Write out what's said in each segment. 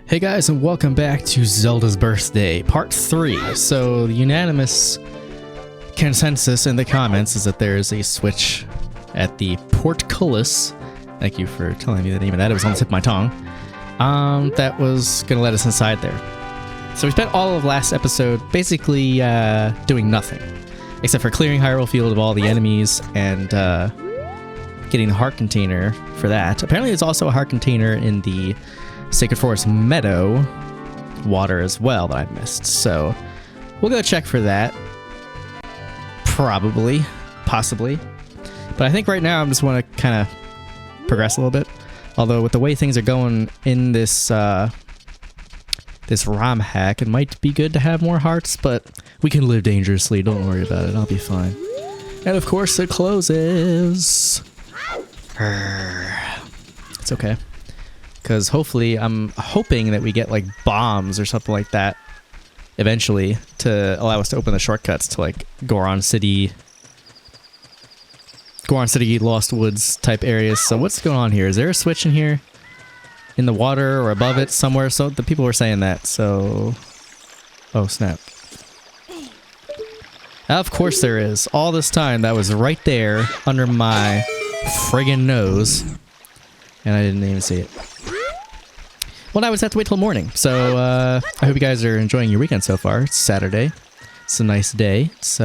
Hey guys, and welcome back to Zelda's Birthday, Part 3. So, the unanimous consensus in the comments is that there is a switch at the portcullis. Thank you for telling me the name of that. It was on the tip of my tongue. That was going to let us inside there. So we spent all of last episode basically doing nothing, except for clearing Hyrule Field of all the enemies and getting the heart container for that. Apparently there's also a heart container in the Sacred Forest meadow water as well that I've missed. So we'll go check for that. Probably. Possibly. But I think right now I just want to kind of progress a little bit. Although with the way things are going in this this Romhack, it might be good to have more hearts, but we can live dangerously. Don't worry about it. I'll be fine. And of course it closes. It's okay. Because hopefully, I'm hoping that we get like bombs or something like that eventually to allow us to open the shortcuts to like Goron City, Lost Woods type areas. So what's going on here? Is there a switch in here? In the water or above it somewhere? So the people were saying that, so... Oh, snap. Of course there is. All this time, that was right there under my friggin' nose. And I didn't even see it. Well, now we just have to wait till morning. So, I hope you guys are enjoying your weekend so far. It's Saturday. It's a nice day. It's,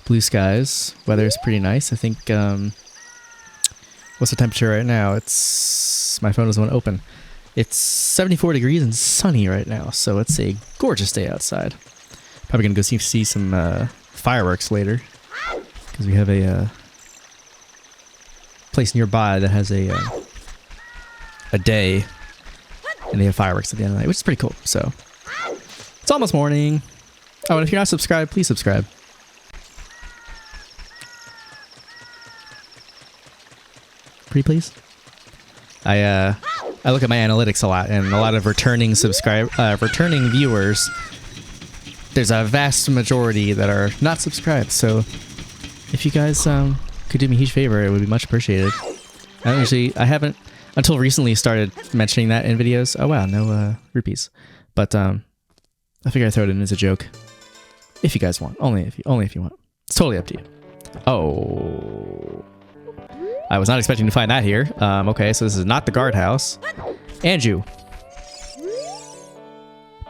blue skies. Weather's pretty nice. I think, what's the temperature right now? It's... My phone doesn't want to open. It's 74 degrees and sunny right now. So, it's a gorgeous day outside. Probably gonna go see some, fireworks later. Because we have a, place nearby that has a day. And they have fireworks at the end of the night, which is pretty cool. So, it's almost morning. Oh, and if you're not subscribed, please subscribe. Pretty please. I look at my analytics a lot, and a lot of returning viewers. There's a vast majority that are not subscribed. So, if you guys could do me a huge favor, it would be much appreciated. I haven't. Until recently started mentioning that in videos. Oh wow, no rupees. But I figure I'd throw it in as a joke. If you guys want. Only if you want. It's totally up to you. Oh. I was not expecting to find that here. Okay, so this is not the guardhouse. Andrew.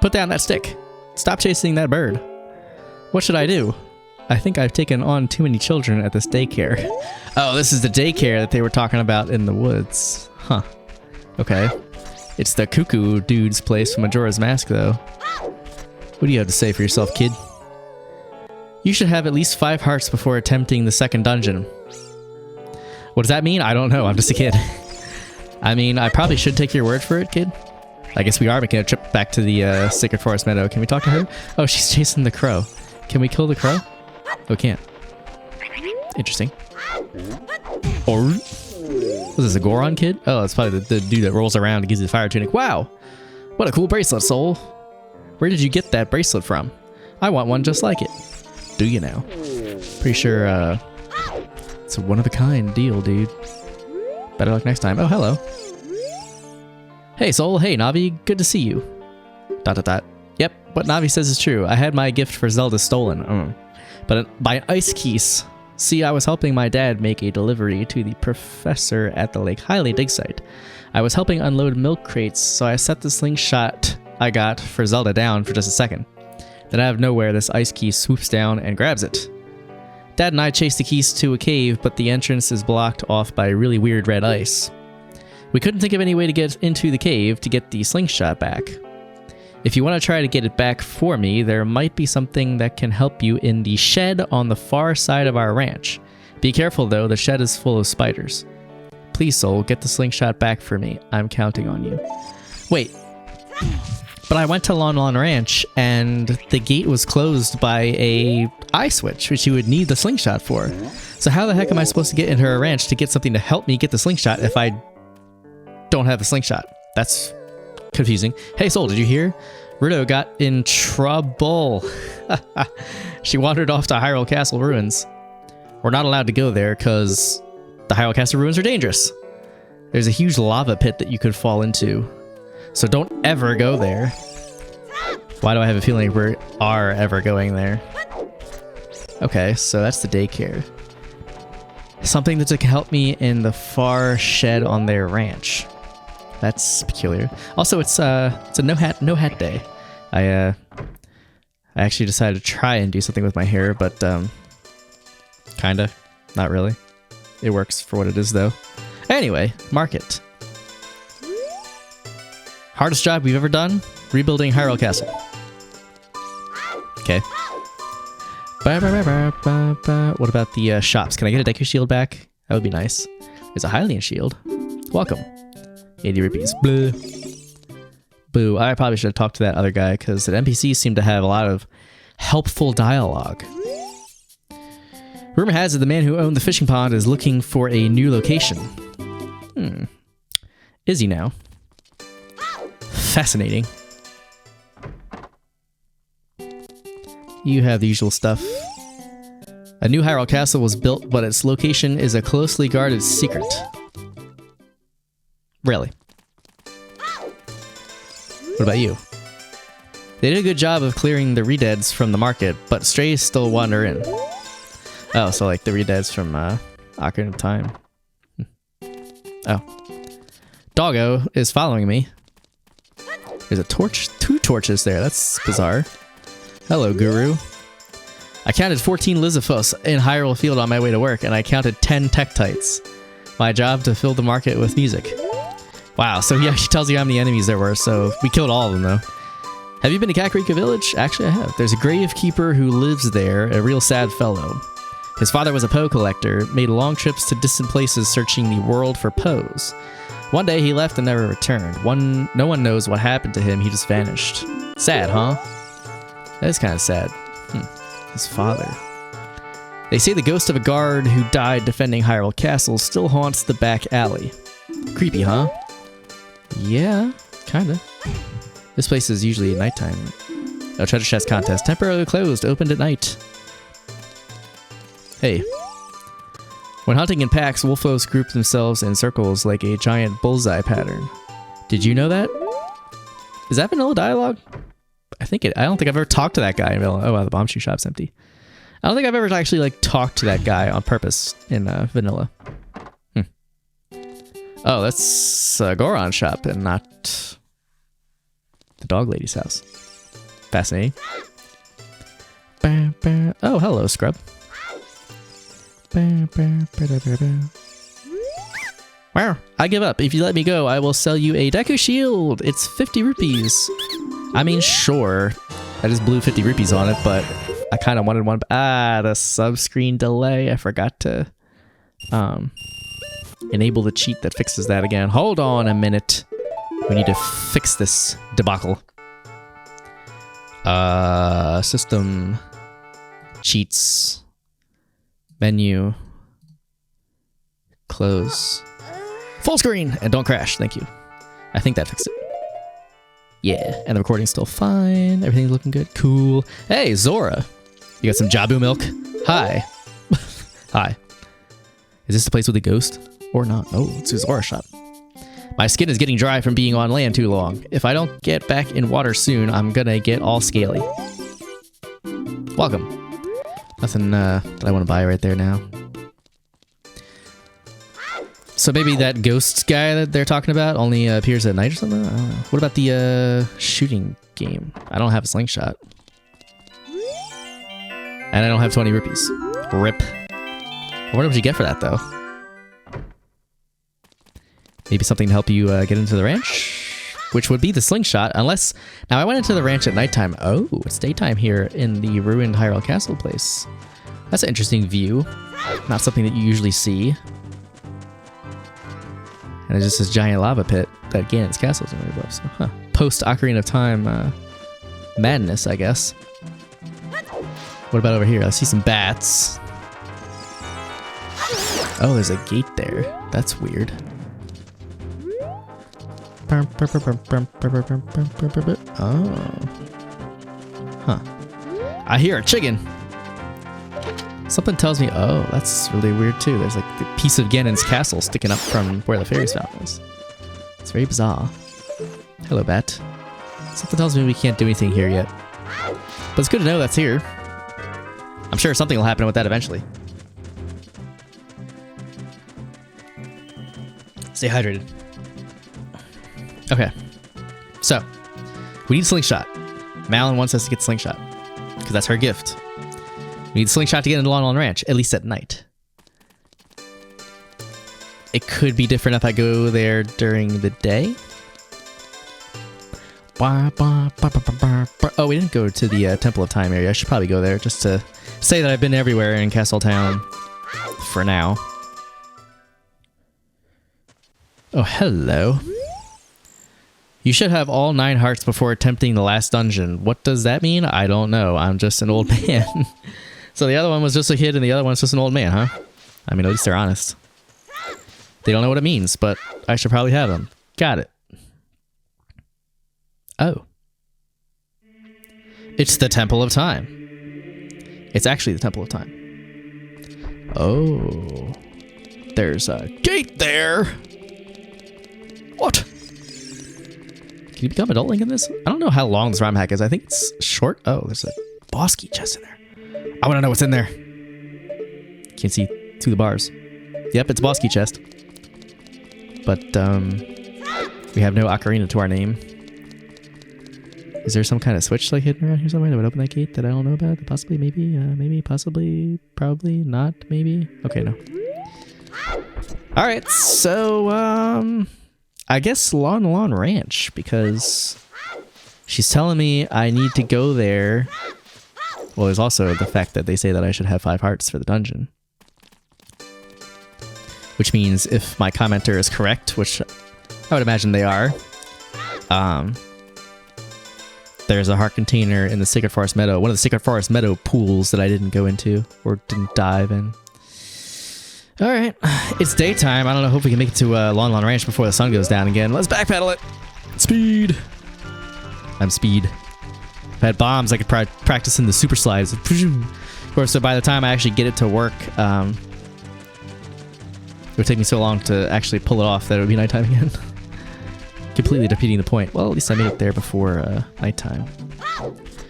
Put down that stick. Stop chasing that bird. What should I do? I think I've taken on too many children at this daycare. Oh, this is the daycare that they were talking about in the woods. Huh. Okay. It's the cuckoo dude's place from Majora's Mask, though. What do you have to say for yourself, kid? You should have at least 5 hearts before attempting the second dungeon. What does that mean? I don't know. I'm just a kid. I mean, I probably should take your word for it, kid. I guess we are making a trip back to the Sacred Forest Meadow. Can we talk to her? Oh, she's chasing the crow. Can we kill the crow? Oh, we can't. Interesting. Or... Was this a Goron kid? Oh, it's probably the dude that rolls around and gives you the fire tunic. Wow! What a cool bracelet, Soul. Where did you get that bracelet from? I want one just like it. Do you now? Pretty sure, it's a one-of-a-kind deal, dude. Better luck next time. Oh, hello. Hey, Soul. Hey, Navi. Good to see you. ... Yep, what Navi says is true. I had my gift for Zelda stolen. But by Ice Keys. See, I was helping my dad make a delivery to the professor at the Lake Hylia dig site. I was helping unload milk crates, so I set the slingshot I got for Zelda down for just a second. Then out of nowhere, this ice key swoops down and grabs it. Dad and I chased the keys to a cave, but the entrance is blocked off by really weird red ice. We couldn't think of any way to get into the cave to get the slingshot back. If you want to try to get it back for me, there might be something that can help you in the shed on the far side of our ranch. Be careful though, the shed is full of spiders. Please, Soul, get the slingshot back for me. I'm counting on you. Wait. But I went to Lon Lon Ranch, and the gate was closed by a eye switch, which you would need the slingshot for. So how the heck am I supposed to get into her ranch to get something to help me get the slingshot if I don't have the slingshot? That's... confusing. Hey, Soul, did you hear? Ruto got in trouble. She wandered off to Hyrule Castle ruins. We're not allowed to go there because the Hyrule Castle ruins are dangerous. There's a huge lava pit that you could fall into. So don't ever go there. Why do I have a feeling we are ever going there? Okay, so that's the daycare. Something that can help me in the far shed on their ranch. That's peculiar. Also, it's a no hat day. I actually decided to try and do something with my hair, but kinda, not really. It works for what it is though. Anyway, market. Hardest job we've ever done? Rebuilding Hyrule Castle. Okay. What about the shops? Can I get a Deku Shield back? That would be nice. There's a Hylian Shield. Welcome. 80 rupees. Blah. Boo. I probably should have talked to that other guy because the NPCs seem to have a lot of helpful dialogue. Rumor has it the man who owned the fishing pond is looking for a new location. Is he now? Fascinating. You have the usual stuff. A new Hyrule Castle was built, but its location is a closely guarded secret. Really? What about you? They did a good job of clearing the Redeads from the market, but strays still wander in. Oh, so like the Redeads from Ocarina of Time. Oh. Doggo is following me. There's a torch, 2 torches there. That's bizarre. Hello, Guru. I counted 14 Lizifos in Hyrule Field on my way to work, and I counted 10 Tektites. My job to fill the market with music. Wow, so he actually tells you how many enemies there were, so we killed all of them, though. Have you been to Kakariko Village? Actually, I have. There's a gravekeeper who lives there, a real sad fellow. His father was a Poe collector, made long trips to distant places searching the world for Poes. One day he left and never returned. No one knows what happened to him, he just vanished. Sad, huh? That is kind of sad. His father. They say the ghost of a guard who died defending Hyrule Castle still haunts the back alley. Creepy, huh? Yeah, kinda. This place is usually at nighttime. Oh, treasure chest contest. Temporarily closed, opened at night. Hey. When hunting in packs, wolfos group themselves in circles like a giant bullseye pattern. Did you know that? Is that vanilla dialogue? I don't think I've ever talked to that guy in vanilla. Oh wow, the bomb shoe shop's empty. I don't think I've ever actually like talked to that guy on purpose in vanilla. Oh, that's Goron's shop and not the dog lady's house. Fascinating. Oh, hello, scrub. Wow, I give up. If you let me go, I will sell you a Deku Shield. It's 50 rupees. I mean, sure. I just blew 50 rupees on it, but I kind of wanted one. The sub-screen delay. I forgot to enable the cheat that fixes that again. Hold on a minute. We need to fix this debacle. System. Cheats. Menu. Close. Full screen! And don't crash. Thank you. I think that fixed it. Yeah. And the recording's still fine. Everything's looking good. Cool. Hey, Zora. You got some Jabu milk? Hi. Hi. Is this the place with the ghost? Or not? Oh, it's a Zora shop. My skin is getting dry from being on land too long. If I don't get back in water soon, I'm gonna get all scaly. Welcome. Nothing that I want to buy right there now. So maybe that ghost guy that they're talking about only appears at night or something? I don't know. What about the shooting game? I don't have a slingshot. And I don't have 20 rupees. Rip. I wonder what you get for that, though. Maybe something to help you get into the ranch? Which would be the slingshot, unless... Now, I went into the ranch at nighttime. Oh, it's daytime here in the ruined Hyrule Castle place. That's an interesting view. Not something that you usually see. And it's just this giant lava pit that Ganon's castle is really above. So, huh. Post Ocarina of Time madness, I guess. What about over here? I see some bats. Oh, there's a gate there. That's weird. Oh. Huh. I hear a chicken. Something tells me, oh, that's really weird too. There's like the piece of Ganon's castle sticking up from where the fairy's fountain is. It's very bizarre. Hello, bat. Something tells me we can't do anything here yet. But it's good to know that's here. I'm sure something will happen with that eventually. Stay hydrated. Okay. So, we need Slingshot. Malin wants us to get Slingshot. Because that's her gift. We need Slingshot to get into Lon Lon Ranch, at least at night. It could be different if I go there during the day. Oh, we didn't go to the Temple of Time area. I should probably go there just to say that I've been everywhere in Castle Town for now. Oh, hello. You should have all 9 hearts before attempting the last dungeon. What does that mean? I don't know. I'm just an old man. So the other one was just a kid and the other one's just an old man, huh? I mean, at least they're honest. They don't know what it means, but I should probably have them. Got it. Oh. It's the Temple of Time. It's actually the Temple of Time. Oh. There's a gate there. What? Can you become adult Link in this? I don't know how long this Romhack is. I think it's short. Oh, there's a boss key chest in there. I want to know what's in there. Can't see through the bars. Yep, it's a boss key chest. But, we have no Ocarina to our name. Is there some kind of switch like hidden around here somewhere that would open that gate that I don't know about? Possibly, maybe, maybe, possibly, probably, not, maybe? Okay, no. Alright, so, I guess Lon Lon Ranch, because she's telling me I need to go there. Well, there's also the fact that they say that I should have 5 hearts for the dungeon. Which means if my commenter is correct, which I would imagine they are, there's a heart container in the Sacred Forest Meadow, one of the Sacred Forest Meadow pools that I didn't go into or didn't dive in. All right, it's daytime. I don't know. Hope we can make it to Lon Lon Ranch before the sun goes down again. Let's backpedal it. Speed. I'm speed. If I had bombs, I could practice in the super slides. Of course, so by the time I actually get it to work, it would take me so long to actually pull it off that it would be nighttime again. Completely defeating the point. Well, at least I made it there before nighttime.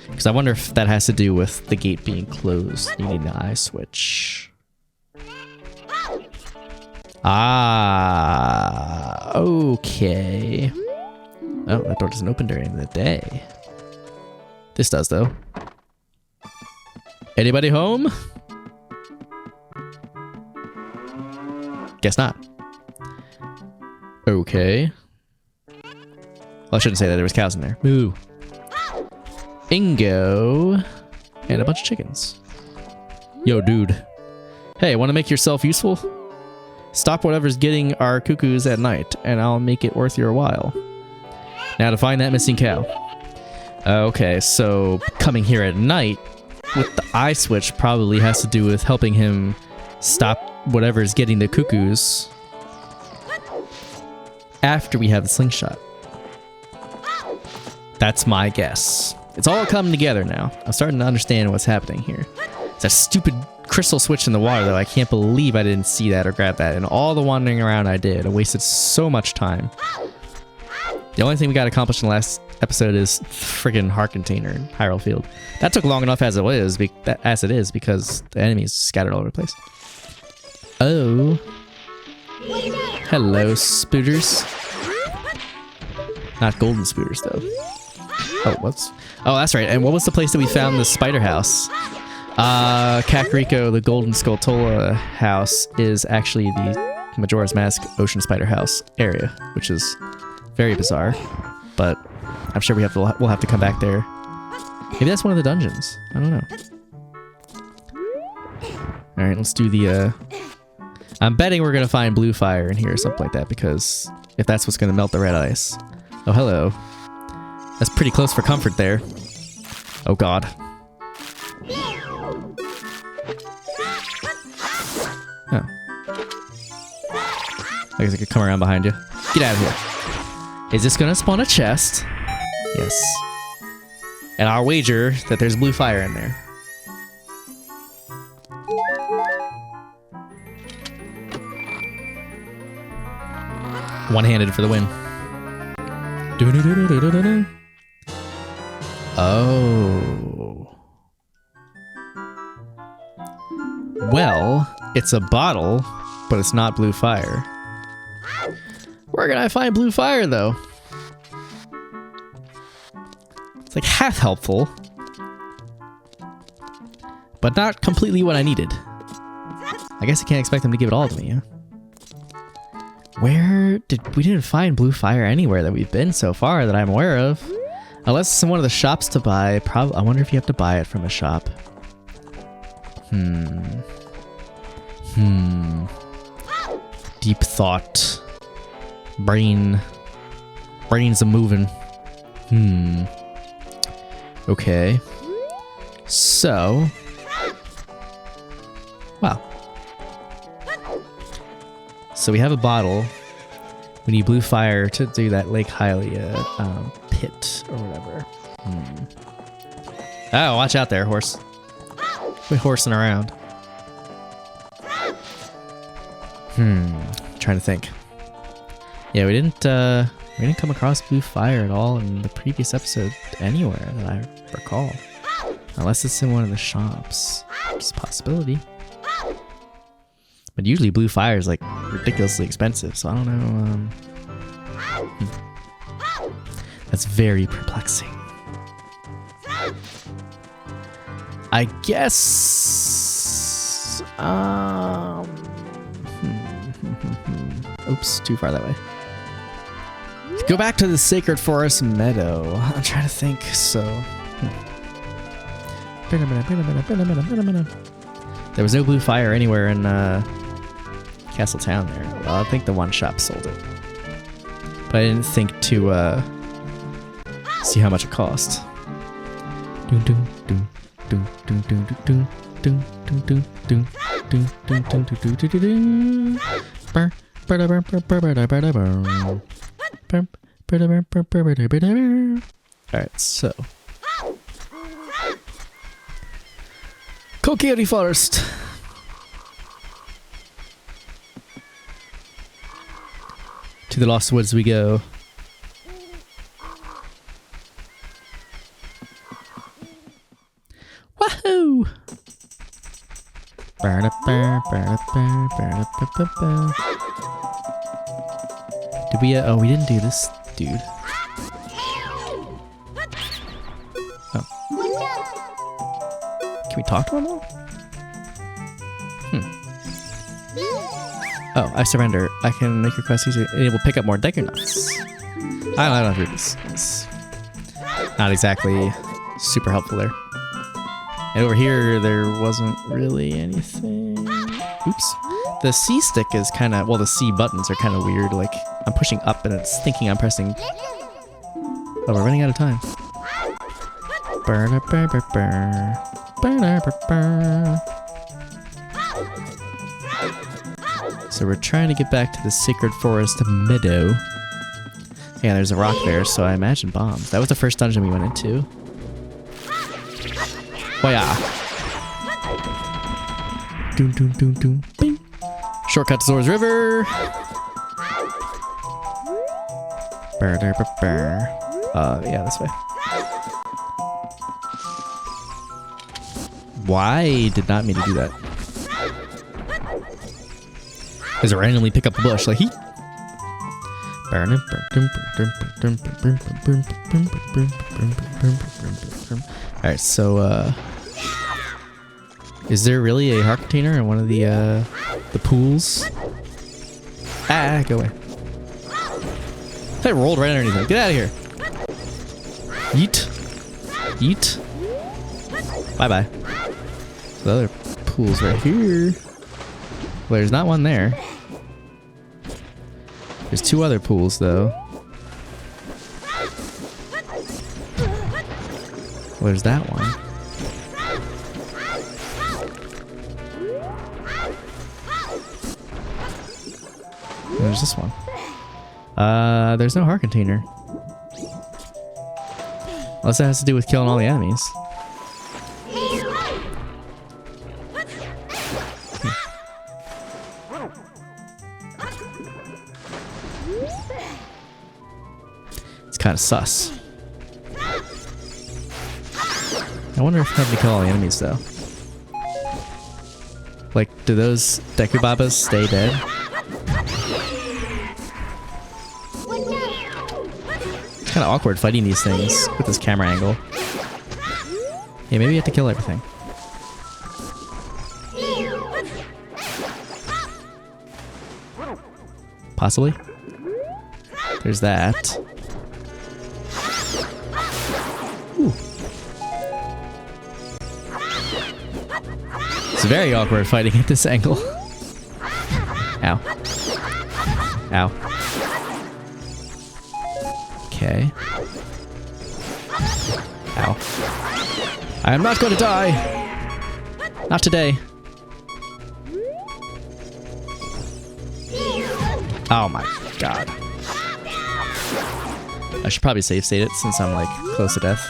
Because I wonder if that has to do with the gate being closed, needing the eye switch. Ah, okay. Oh, that door doesn't open during the day. This does, though. Anybody home? Guess not. Okay. Well, I shouldn't say that. There was cows in there. Moo. Ingo. And a bunch of chickens. Yo, dude. Hey, want to make yourself useful? Stop whatever's getting our cuckoos at night, and I'll make it worth your while. Now to find that missing cow. Okay, so coming here at night with the eye switch probably has to do with helping him stop whatever's getting the cuckoos after we have the slingshot. That's my guess. It's all coming together now. I'm starting to understand what's happening here. It's that stupid crystal switch in the water, though. I can't believe I didn't see that or grab that. And all the wandering around I did, I wasted so much time. The only thing we got accomplished in the last episode is friggin' heart container in Hyrule Field. That took long enough as it is, because the enemies scattered all over the place. Oh. Hello, spooters. Not golden spooters, though. Oh, oh, that's right. And what was the place that we found the spider house? Kakariko, the Golden Skulltula house, is actually the Majora's Mask Ocean Spider House area, which is very bizarre. But I'm sure we'll have to come back there. Maybe that's one of the dungeons. I don't know. All right, let's do the. I'm betting we're gonna find blue fire in here or something like that, because if that's what's gonna melt the red ice. Oh, hello. That's pretty close for comfort there. Oh God. Oh. I guess I could come around behind you. Get out of here. Is this gonna spawn a chest? Yes. And I'll wager that there's blue fire in there. One-handed for the win. Do-do-do-do-do-do-do. Oh. Well, it's a bottle, but it's not blue fire. Where can I find blue fire, though? It's like half helpful, but not completely what I needed. I guess I can't expect them to give it all to me, huh? We didn't find blue fire anywhere that we've been so far that I'm aware of. Unless it's in one of the shops to buy. I wonder if you have to buy it from a shop. Deep thought. Brains a moving. Okay. So. Wow. So we have a bottle. We need blue fire to do that Lake Hylia pit or whatever. Oh, watch out there, horse. We're horsing around. Trying to think. Yeah, we didn't come across blue fire at all in the previous episode anywhere that I recall. Unless it's in one of the shops. It's a possibility. But usually blue fire is like ridiculously expensive, so I don't know. That's very perplexing. I guess. Oops, too far that way. Go back to the Sacred Forest Meadow. I'm trying to think. So. There was no blue fire anywhere in Castle Town there. Well, I think the one shop sold it. But I didn't think to see how much it cost. Alright, so. Coyote Forest. To the Lost Woods we go. Wahoo! Did we? Oh, we didn't do this, dude. Oh. Can we talk to him all? Oh, I surrender. I can make requests easier. Enable pick up more decker nuts. I don't know this. It's not exactly super helpful there. And over here, there wasn't really anything. Oops. The C stick is kind of, well, the C buttons are kind of weird. Like, I'm pushing up and it's thinking I'm pressing. Oh, we're running out of time. So we're trying to get back to the Sacred Forest Meadow. Yeah, there's a rock there, so I imagine bombs. That was the first dungeon we went into. Oh yeah. Doom doom doom doom. Bing. Shortcut to Zora's River. Yeah, this way. Why did not mean to do that? Just randomly pick up a bush like he. Alright, so is there really a heart container in one of the pools? Ah, go away. I rolled right underneath him. Get out of here. Yeet. Yeet. Bye bye. So the other pool's right here. Well, there's not one there. There's two other pools, though. Well, there's that one. There's this one. There's no heart container. Unless that has to do with killing all the enemies. It's kind of sus. I wonder if I have to kill all the enemies though. Like, do those Dekubabas stay dead? It's kind of awkward fighting these things with this camera angle. Yeah, maybe you have to kill everything. Possibly. There's that. Ooh. It's very awkward fighting at this angle. Ow. Ow. Okay. Ow. I am not going to die. Not today. Oh my god. I should probably save state it since I'm like close to death.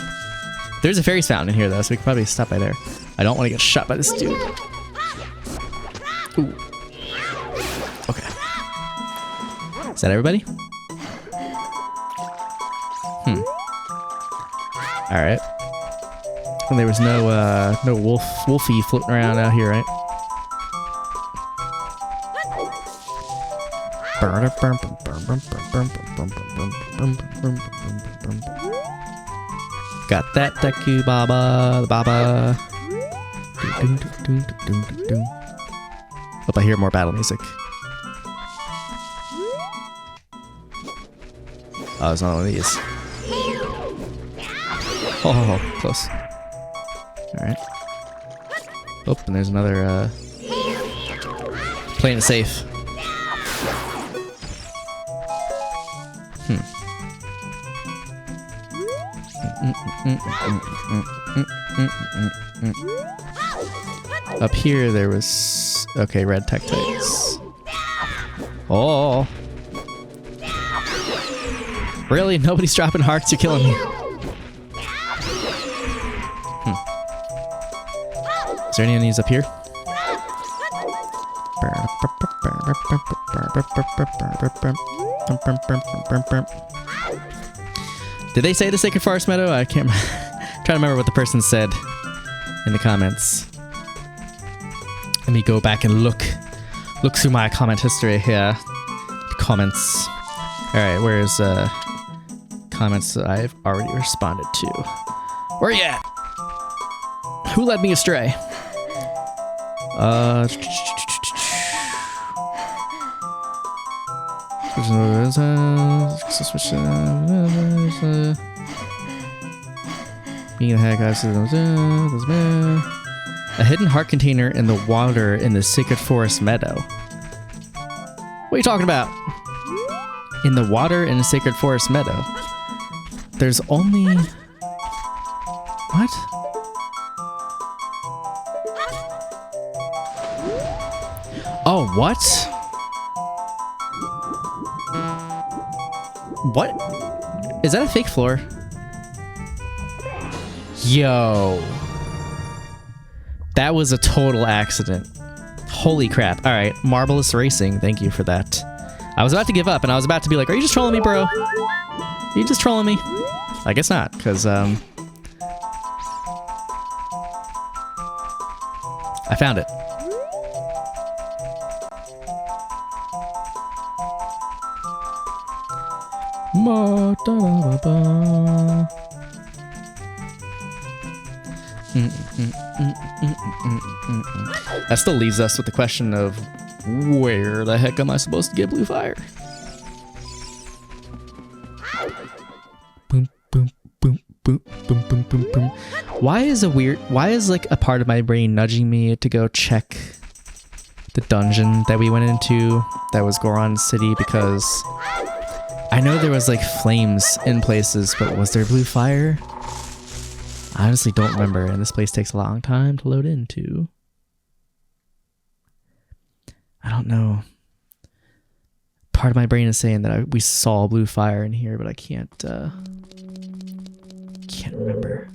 There's a fairies fountain in here though, so we can probably stop by there. I don't want to get shot by this dude. Ooh. Okay. Is that everybody? Alright. And there was no wolfie floating around out here, right? Got that Dekubaba, the Baba. Hope I hear more battle music. Oh, it's not one of these. Oh, close. Alright. Oh, and there's another, playing it safe. Up here there was... Okay, red Tektites. Oh! Really? Nobody's dropping hearts? You're killing me. Is there any of these up here? Did they say the Sacred Forest Meadow? I can't remember. I'm trying to remember what the person said in the comments. Let me go back and look through my comment history here. The comments. Alright, where's comments that I've already responded to? Where you at? Who led me astray? Being the heck, a hidden heart container in the water in the Sacred Forest Meadow. What are you talking about? In the water in the Sacred Forest Meadow. There's only... What? Oh, what? What? Is that a fake floor? Yo. That was a total accident. Holy crap. Alright, Marvelous Racing, thank you for that. I was about to give up and I was about to be like, are you just trolling me, bro? Are you just trolling me? I guess not, because, I found it. That still leaves us with the question of where the heck am I supposed to get blue fire? Boom, boom, boom, boom, boom, boom, boom, boom. Why is like a part of my brain nudging me to go check the dungeon that we went into that was Goron City? Because I know there was like flames in places, but was there blue fire? I honestly don't remember, and this place takes a long time to load into. I don't know. Part of my brain is saying that we saw blue fire in here, but I can't remember.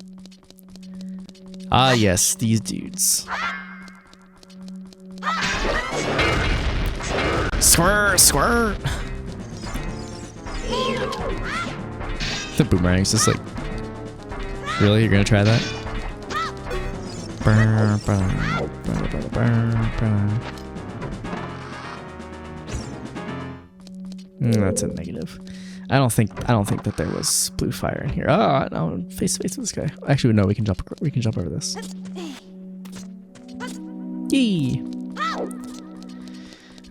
Ah, yes, these dudes. Squirt, squirt. The boomerang's just like, really? You're gonna try that? That's a negative. I don't think that there was blue fire in here. Oh no, face to face with this guy. Actually, no, we can jump over this. Yee.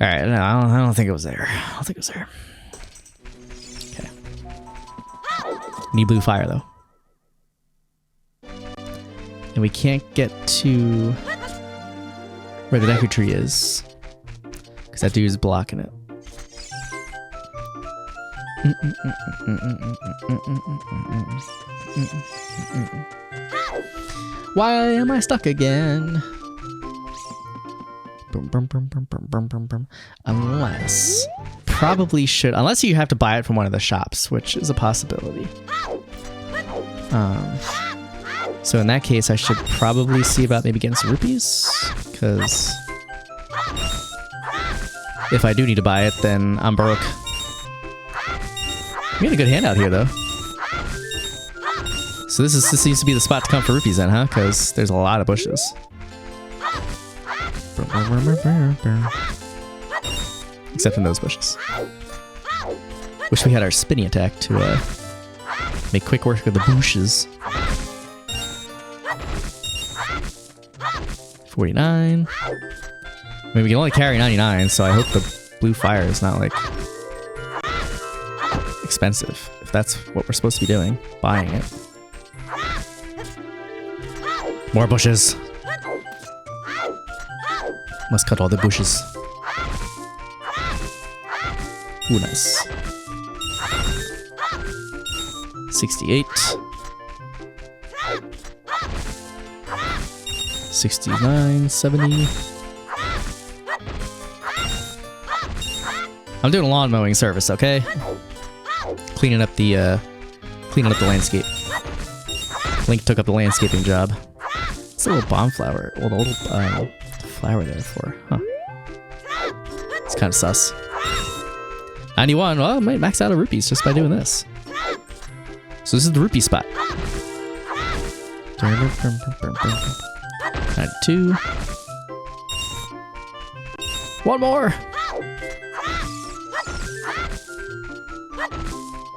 Alright, no, I don't think it was there. I don't think it was there. Okay. Need blue fire though. And we can't get to where the Deku tree is, because that dude is blocking it. Why am I stuck again? Unless, probably should, unless you have to buy it from one of the shops, which is a possibility. So in that case, I should probably see about maybe getting some rupees, because if I do need to buy it, then I'm broke. We had a good handout here, though. So this seems to be the spot to come for rupees then, huh? Because there's a lot of bushes. Except in those bushes. Wish we had our spinny attack to make quick work of the bushes. 49. I mean, we can only carry 99, so I hope the blue fire is not, like, expensive. If that's what we're supposed to be doing. Buying it. More bushes. Must cut all the bushes. Ooh, nice. 68. 69, 70. I'm doing a lawn mowing service, okay? Cleaning up the landscape. Link took up the landscaping job. It's a little bomb flower. Well, the little flower there for, huh? It's kind of sus. 91. Well, I might max out of rupees just by doing this. So this is the rupee spot. 92. One more.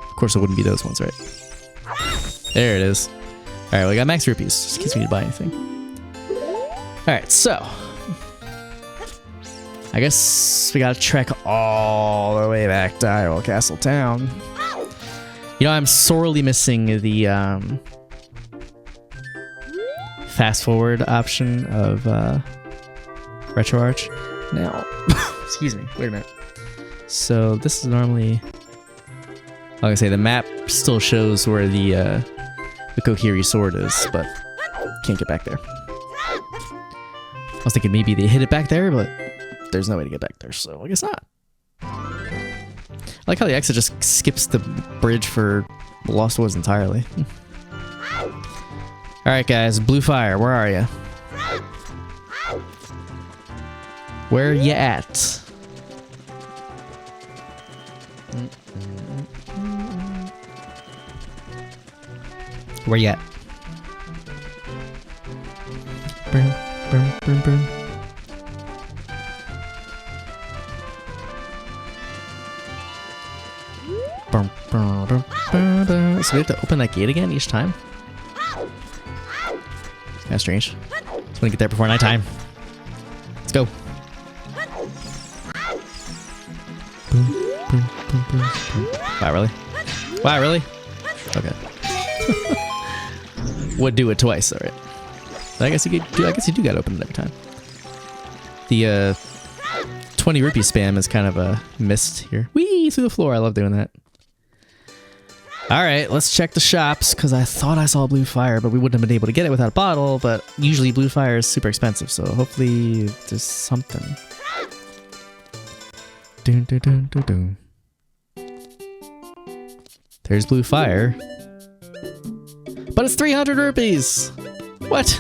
Of course, it wouldn't be those ones, right? There it is. All right, we got max rupees, just in case we need to buy anything. All right, so I guess we gotta trek all the way back to Hyrule Castle Town. You know, I'm sorely missing the fast forward option of RetroArch. Now, excuse me, wait a minute. So this is normally, like I say, the map still shows where the Kokiri sword is, but can't get back there. I was thinking maybe they hid it back there, but there's no way to get back there, so I guess not. I like how the exit just skips the bridge for Lost Woods entirely. Alright guys, blue fire, where are you? Where you at? Where you at? Boom, boom, boom, boom. So we have to open that gate again each time? It's kind of strange. Just want to get there before nighttime. Let's go. Boom, boom, boom, boom, boom. Wow, really? Wow, really? Okay. Would do it twice, alright. I guess you do gotta open it every time. The 20 rupee spam is kind of a missed here. Whee! Through the floor. I love doing that. Alright, let's check the shops, because I thought I saw blue fire, but we wouldn't have been able to get it without a bottle, but usually blue fire is super expensive, so hopefully there's something. Dun, dun, dun, dun, dun. There's blue fire. But it's 300 rupees! What?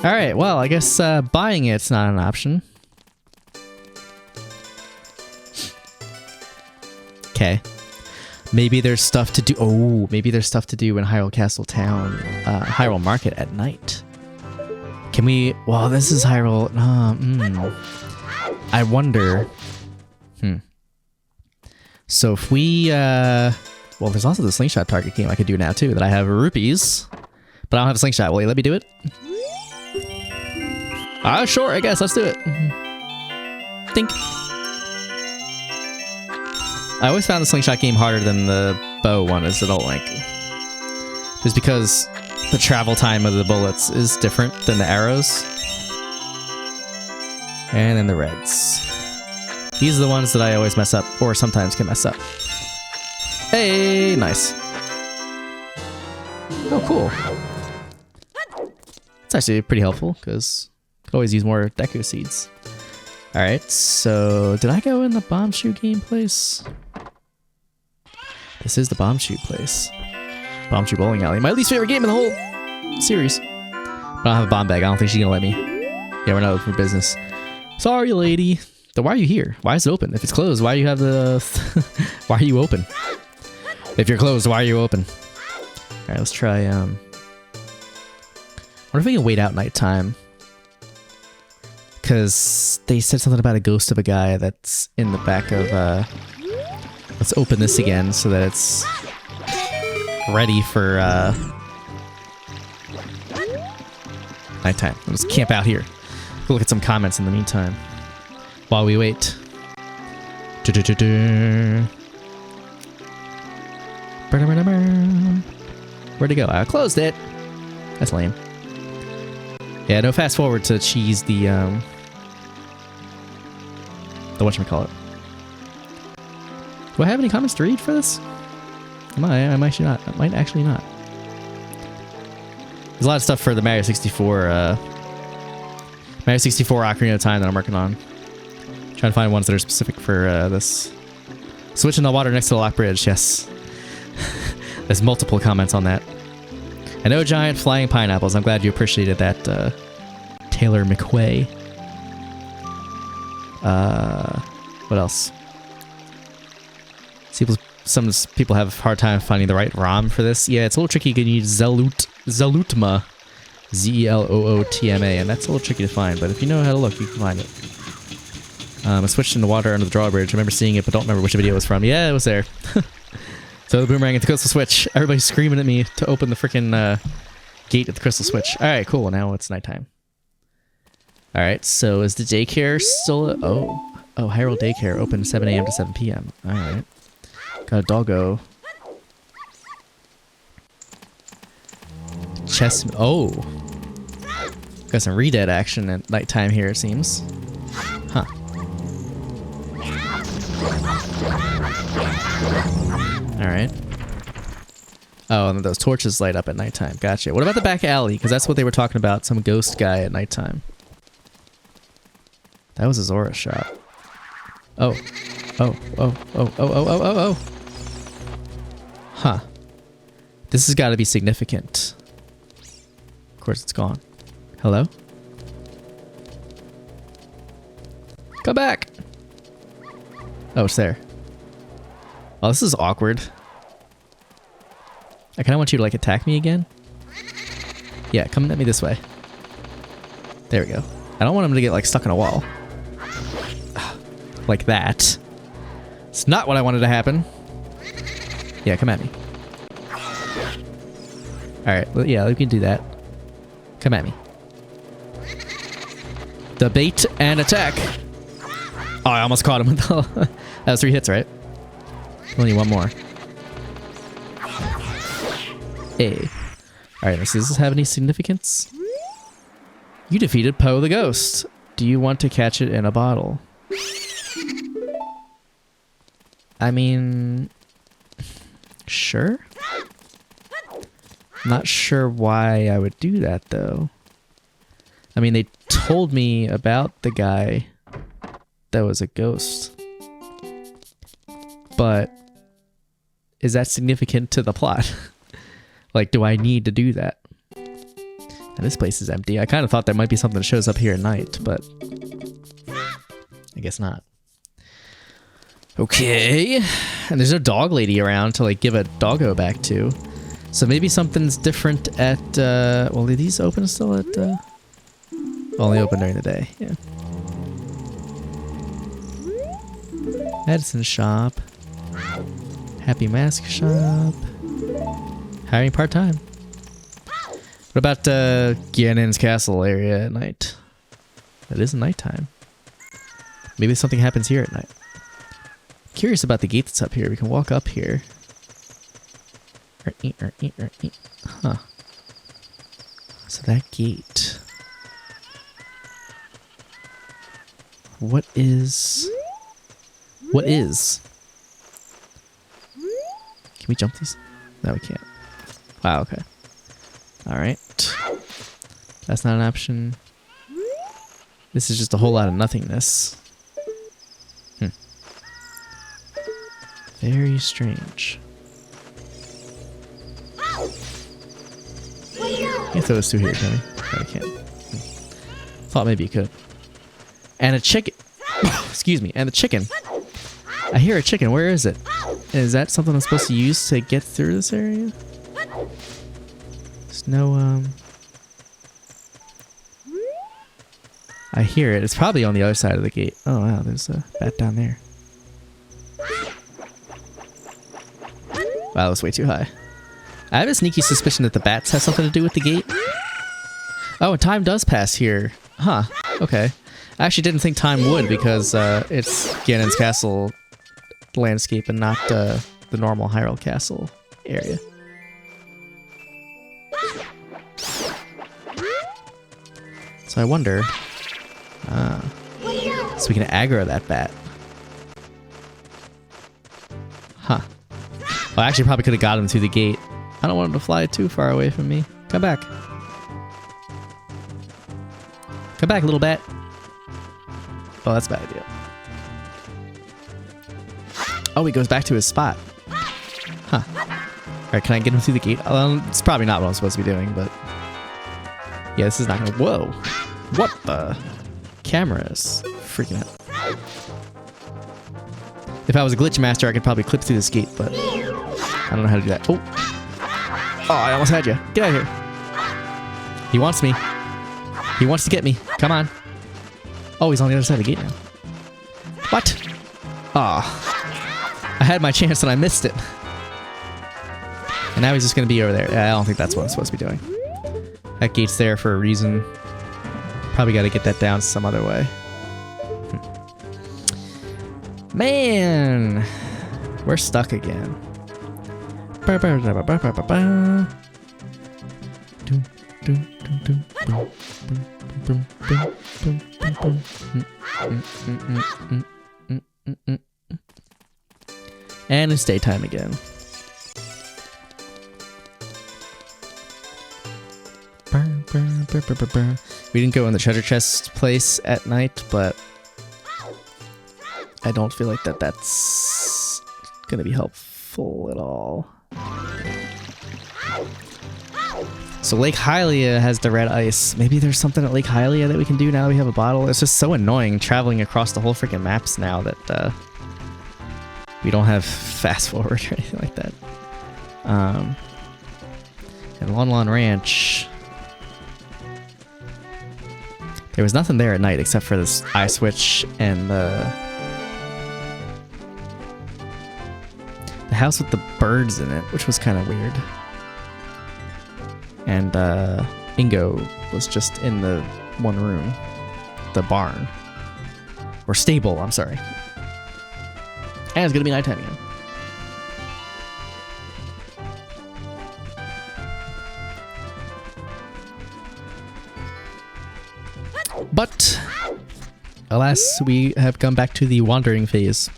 Alright, well, I guess buying it's not an option. Okay. Maybe there's stuff to do. Oh, maybe there's stuff to do in Hyrule Castle Town, Hyrule Market at night. Can we? Well, this is Hyrule. I wonder. So if we, well, there's also the slingshot target game I could do now too. That I have rupees, but I don't have a slingshot. Will you let me do it? Sure. I guess let's do it. Think. I always found the slingshot game harder than the bow one as adult Link. Just because the travel time of the bullets is different than the arrows. And then the reds. These are the ones that I always mess up, or sometimes can mess up. Hey, nice. Oh, cool. It's actually pretty helpful, because I could always use more Deku Seeds. Alright, so did I go in the bomb shoe game place? This is the bomb shoe place. Bomb shoe bowling alley. My least favorite game in the whole series. But I don't have a bomb bag. I don't think she's gonna let me. Yeah, we're not open for business. Sorry, lady. Then why are you here? Why is it open? If it's closed, why do you have the... why are you open? If you're closed, why are you open? Alright, let's try, I wonder if we can wait out nighttime. Because they said something about a ghost of a guy that's in the back of, let's open this again so that it's ready for, nighttime. Let's camp out here. We'll look at some comments in the meantime. While we wait. Where'd it go? I closed it. That's lame. Yeah, no fast forward to cheese the whatchamacallit. Do I have any comments to read for this? I might actually not. I might actually not. There's a lot of stuff for the Mario 64 Ocarina of Time that I'm working on. Trying to find ones that are specific for this. Switch in the water next to the lock bridge, yes. There's multiple comments on that. And no giant flying pineapples. I'm glad you appreciated that, Taylor McQuay. What else? Some people have a hard time finding the right ROM for this. Yeah, it's a little tricky. You can use Zelutma. Zelootma, and that's a little tricky to find, but if you know how to look, you can find it. I switched in the water under the drawbridge. I remember seeing it, but don't remember which video it was from. Yeah, it was there. So the boomerang at the crystal switch. Everybody's screaming at me to open the freaking gate at the crystal switch. Alright, cool. Now it's nighttime. Alright, so is the daycare still... Oh, Hyrule Daycare open 7 a.m. to 7 p.m. Alright. Got a doggo. Chess... Oh! Got some Redead action at nighttime here, it seems. Huh. Alright. Oh, and those torches light up at nighttime. Gotcha. What about the back alley? Because that's what they were talking about. Some ghost guy at nighttime. That was a Zora shot. Oh. Oh. Huh. This has got to be significant. Of course, it's gone. Hello? Come back! Oh, it's there. Oh, this is awkward. I kind of want you to, like, attack me again. Yeah, come at me this way. There we go. I don't want him to get, like, stuck in a wall. Like that. It's not what I wanted to happen. Yeah, come at me. Alright, well, yeah, we can do that. Come at me. Debate and attack. Oh, I almost caught him. That was 3 hits, right? Only one more. Hey. Alright, does this have any significance? You defeated Poe the Ghost. Do you want to catch it in a bottle? I mean... Sure? Not sure why I would do that, though. I mean, they told me about the guy that was a ghost. But... is that significant to the plot? Like, do I need to do that? And this place is empty. I kind of thought there might be something that shows up here at night, but... I guess not. Okay. And there's no dog lady around to like give a doggo back to. So maybe something's different at, well, are these open still at, only open during the day, yeah. Medicine shop. Happy mask shop. Hiring part-time. What about, Ganon's castle area at night? It is nighttime. Maybe something happens here at night. Curious about the gate that's up here. We can walk up here. Huh. So that gate. What is... What is? Can we jump these? No, we can't. Wow, okay. Alright. That's not an option. This is just a whole lot of nothingness. Very strange. You can throw this through here, can we? No, we can't. Thought maybe you could. And a chicken. Excuse me. And a chicken. I hear a chicken. Where is it? Is that something I'm supposed to use to get through this area? There's no, I hear it. It's probably on the other side of the gate. Oh, wow. There's a bat down there. Wow, that's way too high. I have a sneaky suspicion that the bats have something to do with the gate. Oh, and time does pass here. Huh. Okay. I actually didn't think time would because it's Ganon's castle landscape and not the normal Hyrule Castle area. So I wonder... so we can aggro that bat. Huh. Well, I actually probably could have got him through the gate. I don't want him to fly too far away from me. Come back. Come back, little bat. Oh, that's a bad idea. Oh, he goes back to his spot. Huh. Alright, can I get him through the gate? It's probably not what I'm supposed to be doing, but... Yeah, this is not gonna... Whoa! What the... Cameras. Freaking out. If I was a glitch master, I could probably clip through this gate, but... I don't know how to do that. Oh! Oh, I almost had you. Get out of here. He wants me. He wants to get me. Come on. Oh, he's on the other side of the gate now. What? Ah. I had my chance and I missed it. And now he's just going to be over there. I don't think that's what I'm supposed to be doing. That gate's there for a reason. Probably got to get that down some other way. Man! We're stuck again. And it's daytime again. We didn't go in the treasure chest place at night, but I don't feel like that's gonna be helpful at all. So Lake Hylia has the red ice. Maybe there's something at Lake Hylia that we can do now that we have a bottle. It's just so annoying traveling across the whole freaking maps now that we don't have fast forward or anything like that. And Lon Lon Ranch. There was nothing there at night except for this eye switch and the house with the birds in it, which was kind of weird. And Ingo was just in the one room, the barn, or stable, I'm sorry. And it's gonna be nighttime again. But alas, we have come back to the wandering phase.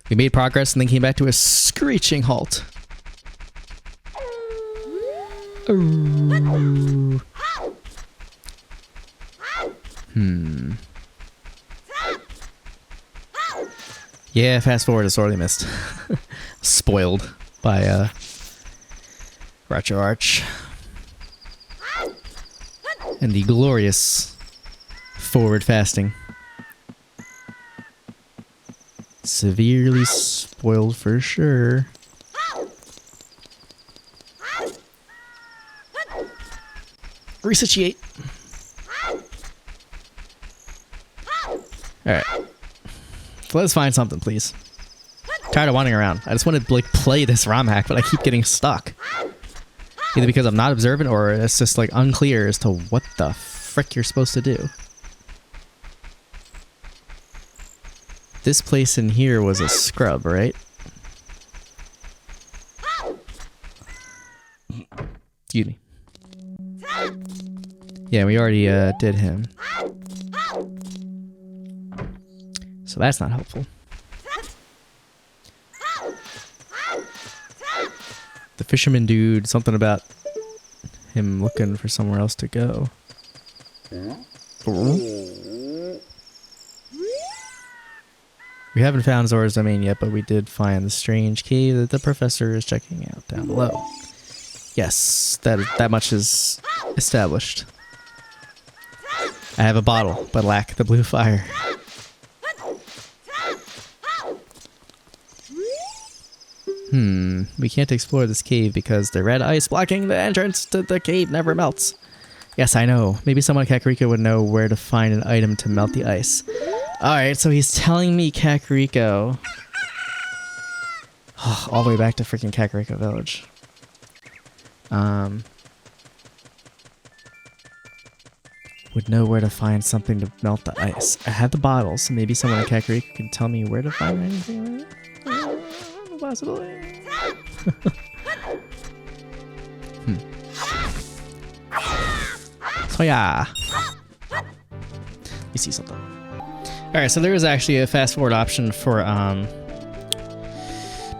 We made progress and then came back to a screeching halt. Yeah, fast forward is sorely missed. Spoiled by Retro Arch. And the glorious forward fasting. Severely spoiled for sure. Resatiate. Alright. So let's find something, please. Tired of wandering around. I just want to like play this Romhack, but I keep getting stuck. Either because I'm not observant or it's just like unclear as to what the frick you're supposed to do. This place in here was a scrub, right? Excuse me. Yeah, we already did him. So that's not helpful. The fisherman dude, something about him looking for somewhere else to go. We haven't found Zora's domain yet, but we did find the strange cave that the professor is checking out down below. Yes, that much is established. I have a bottle, but lack the blue fire. We can't explore this cave because the red ice blocking the entrance to the cave never melts. Yes, I know. Maybe someone at Kakariko would know where to find an item to melt the ice. Alright, so he's telling me Kakariko. Oh, all the way back to freaking Kakariko Village. Would know where to find something to melt the ice. I have the bottle, so maybe someone at Kakariko can tell me where to find anything. Possibly. So yeah. You see something. Alright, so there is actually a fast forward option for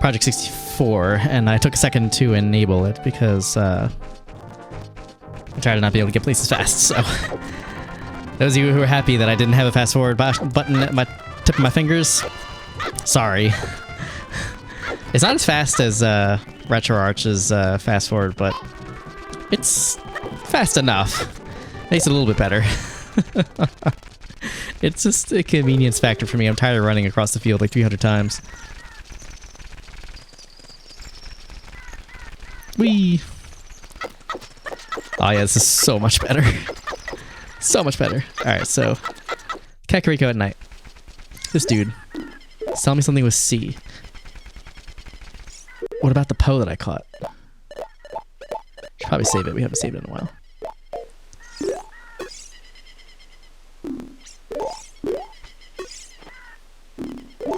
Project 64, and I took a second to enable it because I tried to not be able to get places fast, so those of you who are happy that I didn't have a fast forward button at my tip of my fingers, sorry. It's not as fast as RetroArch's fast forward, but it's fast enough. Makes it a little bit better. It's just a convenience factor for me. I'm tired of running across the field like 300 times. Whee! Oh yeah, this is so much better. So much better. Alright, so Kakariko at night. This dude. Tell me something with C. What about the Poe that I caught? Should probably save it. We haven't saved it in a while.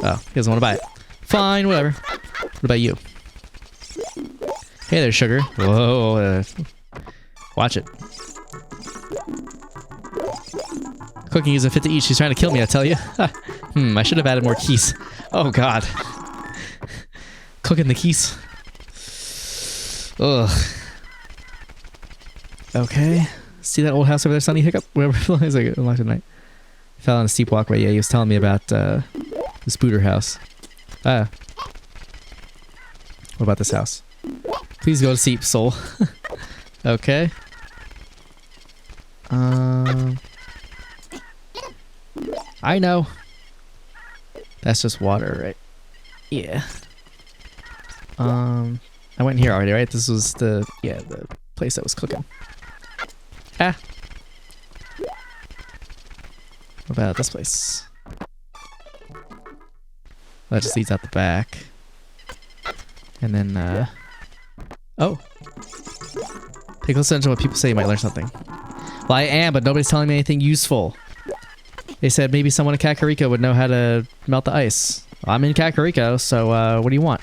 Oh, he doesn't want to buy it. Fine, whatever. What about you? Hey there, sugar. Whoa. Watch it. Cooking isn't fit to eat. She's trying to kill me, I tell you. I should have added more keys. Oh, God. Cooking the keys. Ugh. Okay. See that old house over there, Sunny Hiccup? Wherever it lies, like unlocked at night. Fell on a steep walkway. Yeah, he was telling me about the Spooter house. What about this house? Please go to sleep, soul. Okay. I know. That's just water, right? Yeah. I went in here already, right? This was the place that was cooking. Ah. What about this place? That just leads out the back. And then, oh. Pay close attention to what people say, you might learn something. Well, I am, but nobody's telling me anything useful. They said maybe someone in Kakariko would know how to melt the ice. Well, I'm in Kakariko, so, what do you want?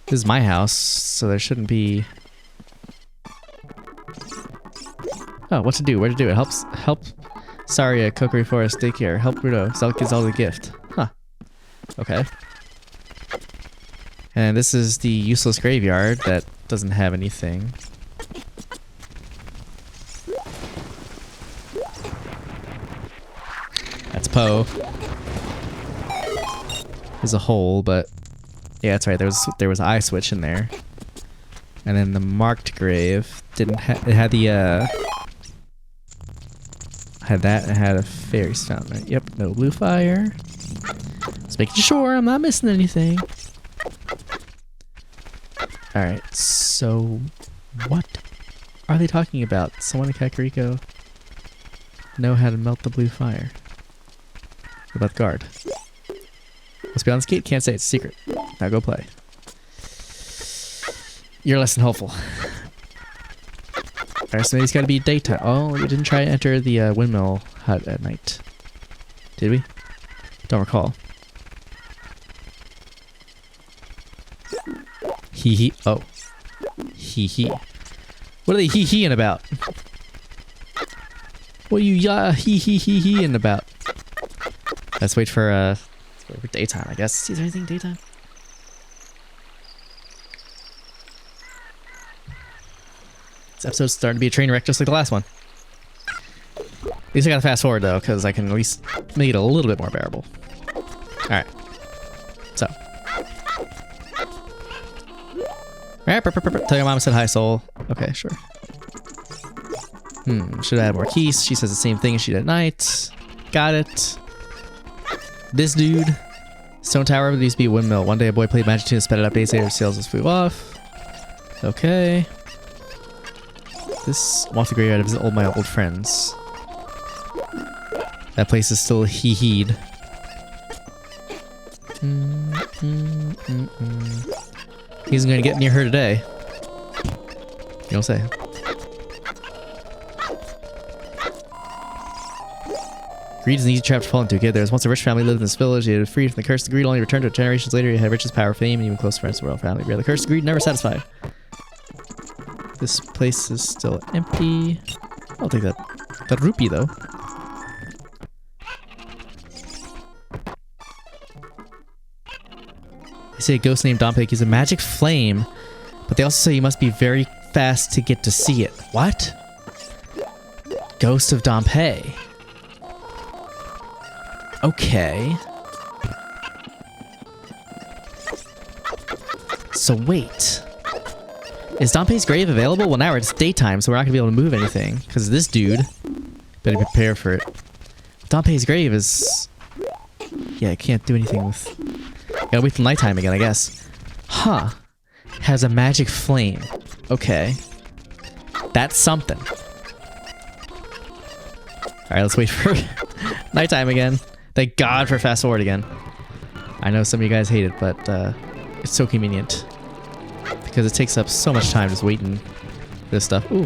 This is my house, so there shouldn't be... Oh, what to do? Where to do it? Help Saria, Kokiri Forest Daycare. Help Rudo. Zelda gives all the gift. Huh. Okay. And this is the useless graveyard that doesn't have anything. That's Poe. There's a hole, but yeah, that's right. There was an eye switch in there, and then the marked grave didn't. It had the had that and had a fairy fountain. Right? Yep. No blue fire. Just making sure I'm not missing anything. Alright, so what are they talking about? Someone in Kakariko know how to melt the blue fire. What about the guard? Must be on this gate, can't say it's a secret. Now go play. You're less than hopeful. Alright, so maybe it's gotta be daytime. Oh, we didn't try to enter the windmill hut at night. Did we? Don't recall. Hee hee. Oh. Hee hee. What are they hee heeing about? What are you hee hee hee heeing about? Let's wait for daytime, I guess. Is there anything daytime? This episode's starting to be a train wreck just like the last one. At least I gotta fast forward though, because I can at least make it a little bit more bearable. Alright. So. Tell your mom I said hi, soul. Okay, sure. Should I add more keys? She says the same thing as she did at night. Got it. This dude. Stone tower used to be a windmill. One day a boy played Magic Tune and sped it up. Days later, sails just flew off. Okay. This walk the graveyard to visit my old friends. That place is still hee-heed. He's gonna get near her today. You don't say. Greed is an easy trap to fall into. Okay, there was once a rich family lived in this village. They had freed from the curse of greed, only returned to it generations later. He had riches, power, fame, and even close friends in the royal family. The curse of greed never satisfied. This place is still empty. I'll take that. That rupee though. They say a ghost named Dompe is a magic flame, but they also say you must be very fast to get to see it. What? Ghost of Dompe. Okay. So wait. Is Dompe's grave available? Well, now it's daytime, so we're not gonna be able to move anything. Because this dude. Better prepare for it. Dompe's grave is... Yeah, I can't do anything with... Gotta wait till nighttime again, I guess. Huh. Has a magic flame. Okay. That's something. Alright, let's wait for nighttime again. Thank God for fast forward again. I know some of you guys hate it, but it's so convenient. Because it takes up so much time just waiting for this stuff. Ooh.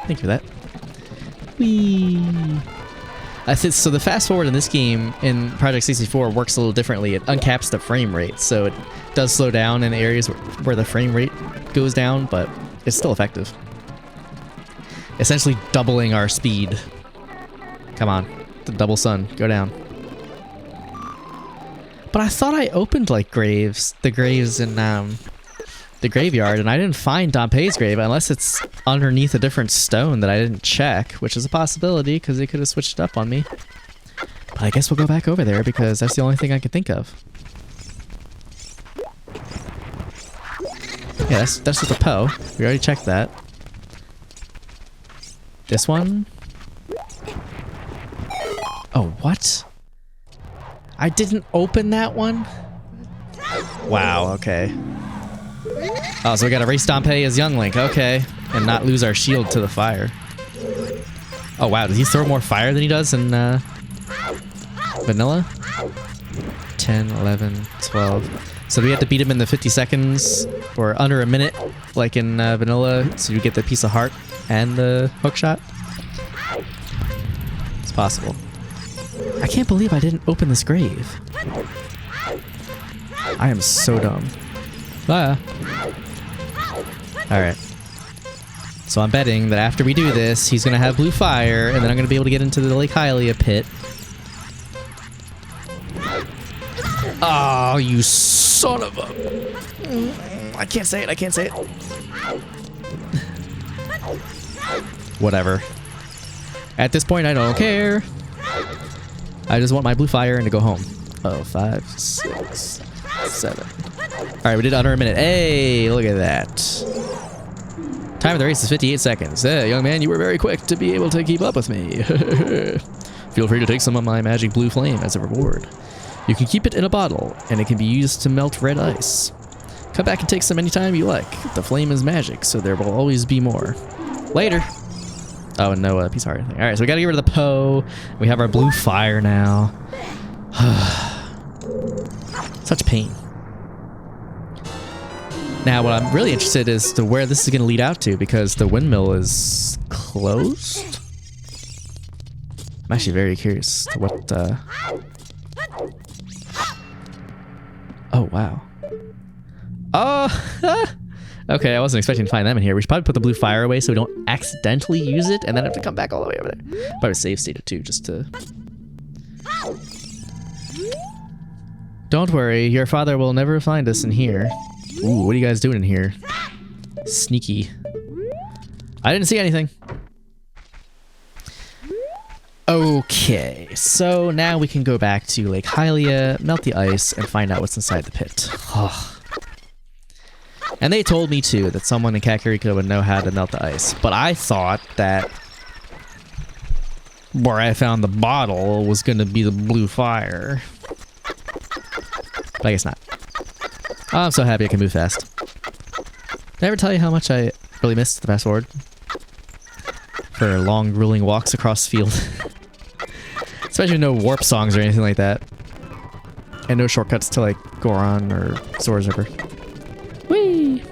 Thank you for that. Whee! So the fast forward in this game, in Project 64, works a little differently. It uncaps the frame rate, so it does slow down in areas where the frame rate goes down, but it's still effective. Essentially doubling our speed. Come on. The double sun. Go down. But I thought I opened, like, the graves in, the graveyard, and I didn't find Dompe's grave unless it's underneath a different stone that I didn't check, which is a possibility, because they could have switched it up on me. But I guess we'll go back over there, because that's the only thing I can think of. Yeah, that's just a Poe. We already checked that. This one? Oh, what? I didn't open that one? Wow, okay. Oh, so we gotta race Dompe as young Link, okay. And not lose our shield to the fire. Oh wow, does he throw more fire than he does in vanilla? 10, 11, 12. So do we have to beat him in the 50 seconds or under a minute like in vanilla so you get the piece of heart and the hook shot? It's possible. I can't believe I didn't open this grave. I am so dumb. Ah. Alright. So I'm betting that after we do this, he's gonna have blue fire, and then I'm gonna be able to get into the Lake Hylia pit. Oh, you son of a... I can't say it, I can't say it. Whatever. At this point, I don't care. I just want my blue fire and to go home. Oh, 5, 6, 7. Alright, we did under a minute. Hey, look at that. Time of the race is 58 seconds. Hey, young man, you were very quick to be able to keep up with me. Feel free to take some of my magic blue flame as a reward. You can keep it in a bottle, and it can be used to melt red ice. Come back and take some anytime you like. The flame is magic, so there will always be more. Later. Oh, and no piece of heart. All right, so we got to get rid of the Poe. We have our blue fire now. Such pain. Now, what I'm really interested is to where this is going to lead out to, because the windmill is closed. I'm actually very curious to what... Oh, wow. Oh! Okay, I wasn't expecting to find them in here. We should probably put the blue fire away so we don't accidentally use it and then have to come back all the way over there. Probably save state it too, just to... Don't worry, your father will never find us in here. Ooh, what are you guys doing in here? Sneaky. I didn't see anything. Okay, so now we can go back to Lake Hylia, melt the ice, and find out what's inside the pit. And they told me too that someone in Kakariko would know how to melt the ice, but I thought that where I found the bottle was going to be the blue fire. But I guess not. Oh, I'm so happy I can move fast. Did I ever tell you how much I really missed the fast forward? For long, grueling walks across the field. Especially with no warp songs or anything like that. And no shortcuts to like Goron or Sora's River. Whee!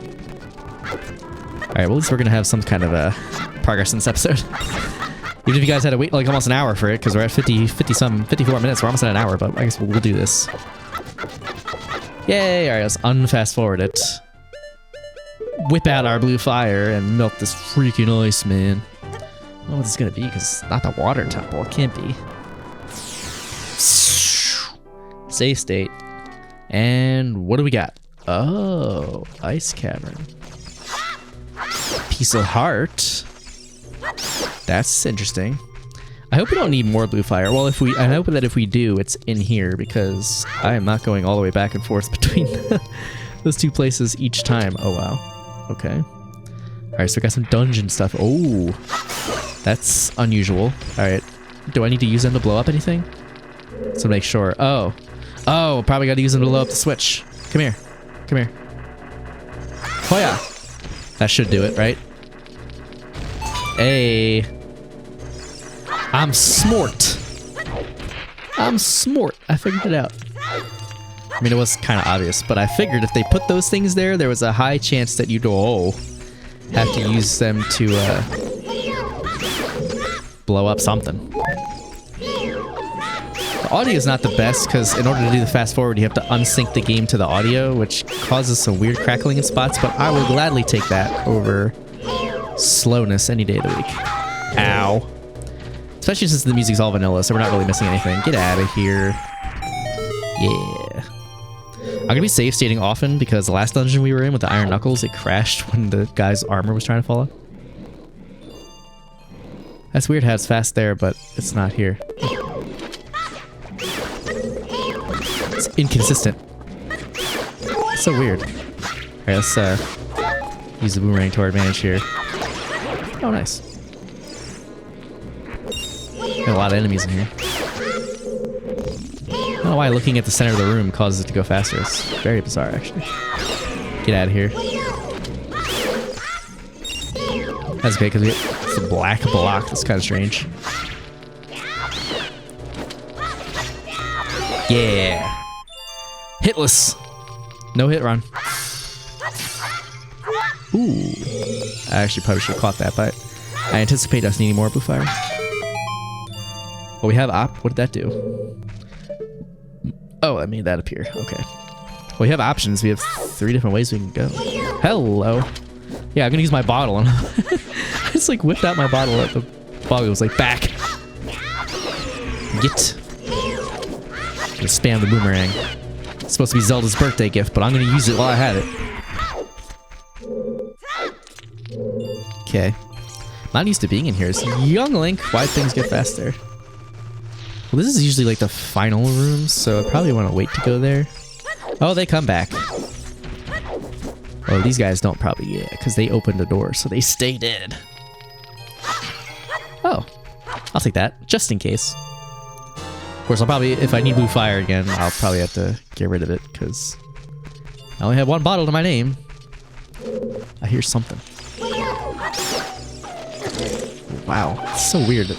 Alright, well at least we're gonna have some kind of progress in this episode. Even if you guys had to wait like almost an hour for it, because we're at 54 minutes, we're almost at an hour, but I guess we'll do this. Yay! Alright, let's unfast forward it. Whip out our blue fire and melt this freaking ice, man. I don't know what this is gonna be, because it's not the water temple. It can't be. Save state. And what do we got? Oh, Ice Cavern. Piece of heart. That's interesting. I hope we don't need more blue fire. Well, I hope that if we do, it's in here, because I am not going all the way back and forth between those two places each time. Oh, wow. Okay. All right, so we got some dungeon stuff. Oh, that's unusual. All right. Do I need to use them to blow up anything? So make sure. Oh, probably got to use them to blow up the switch. Come here. Come here. Oh, yeah. That should do it, right? Hey. I'm smart. I'm smart. I figured it out. I mean, it was kind of obvious, but I figured if they put those things there, there was a high chance that you'd have to use them to blow up something. The audio is not the best because in order to do the fast forward, you have to unsync the game to the audio, which causes some weird crackling in spots, but I will gladly take that over slowness any day of the week. Ow. Especially since the music's all vanilla, so we're not really missing anything. Get out of here. Yeah. I'm gonna be save stating often because the last dungeon we were in with the Iron Knuckles, it crashed when the guy's armor was trying to fall off. That's weird how it's fast there, but it's not here. It's inconsistent. It's so weird. Alright, let's use the boomerang to our advantage here. Oh, nice. Got a lot of enemies in here. I don't know why looking at the center of the room causes it to go faster. It's very bizarre, actually. Get out of here. That's okay, because it's a black block. That's kind of strange. Yeah. Hitless. No hit run. Ooh. I actually probably should have caught that, but I anticipate us needing more blue fire. Well, we have what did that do? Oh, I made that appear. Okay. Well, we have options. We have 3 different ways we can go. Hello. Yeah, I'm gonna use my bottle. And I just like whipped out my bottle at the bug. It was like, back. Get. I'm gonna spam the boomerang. It's supposed to be Zelda's birthday gift, but I'm gonna use it while I had it. Okay. Not used to being in here. It's young Link. Why'd things get faster? Well, this is usually like the final room, so I probably want to wait to go there. Oh, they come back. Oh, these guys don't probably, yeah, because they opened the door, so they stay dead. Oh, I'll take that, just in case. course, I'll probably, if I need blue fire again, I'll probably have to get rid of it because I only have one bottle to my name. I hear something. Wow, it's so weird. It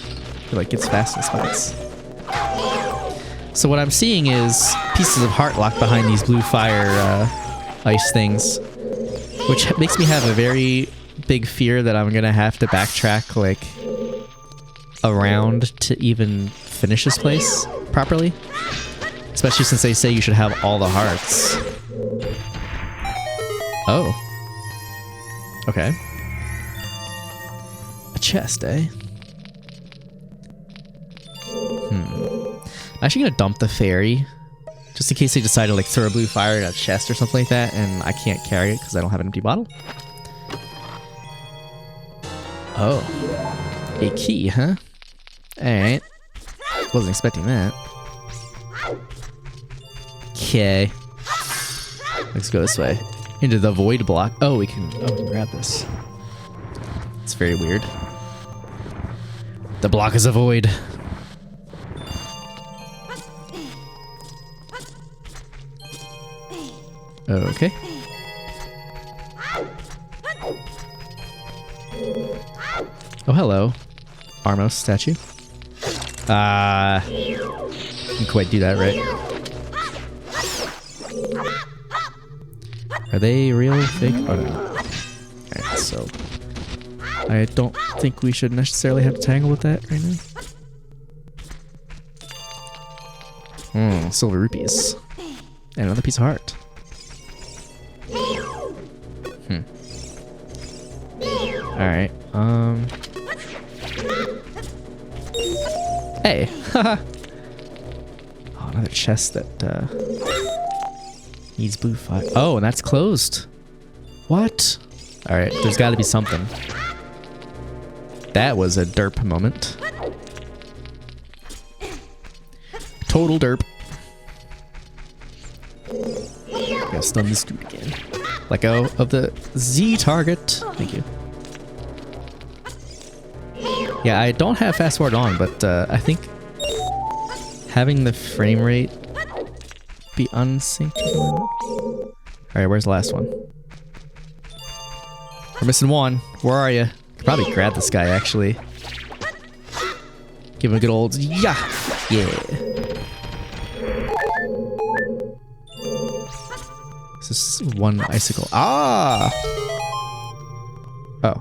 like gets fast in spots. So what I'm seeing is pieces of heart locked behind these blue fire ice things, which makes me have a very big fear that I'm gonna have to backtrack like around to even finish this place properly. Especially since they say you should have all the hearts. Oh. Okay. A chest, eh? I'm actually gonna dump the fairy, just in case they decide to like throw a blue fire in a chest or something like that, and I can't carry it because I don't have an empty bottle. Oh. A key, huh? Alright. Wasn't expecting that. Okay. Let's go this way. Into the void block. Oh, we can grab this. It's very weird. The block is a void. Okay. Oh, hello. Armos statue. Didn't quite do that right. Are they real, fake? Oh no. Alright, so I don't think we should necessarily have to tangle with that right now. Silver rupees. And another piece of heart. Alright, hey! Haha! Oh, another chest that, needs blue fire. Oh, and that's closed. What? Alright, there's gotta be something. That was a derp moment. Total derp. Gotta stun this dude again. Let go of the Z target. Thank you. Yeah, I don't have fast forward on, but I think having the frame rate be unsynced. Alright, where's the last one? We're missing one. Where are you? Could probably grab this guy, actually. Give him a good old yeah! Yeah. This is one icicle. Ah! Oh.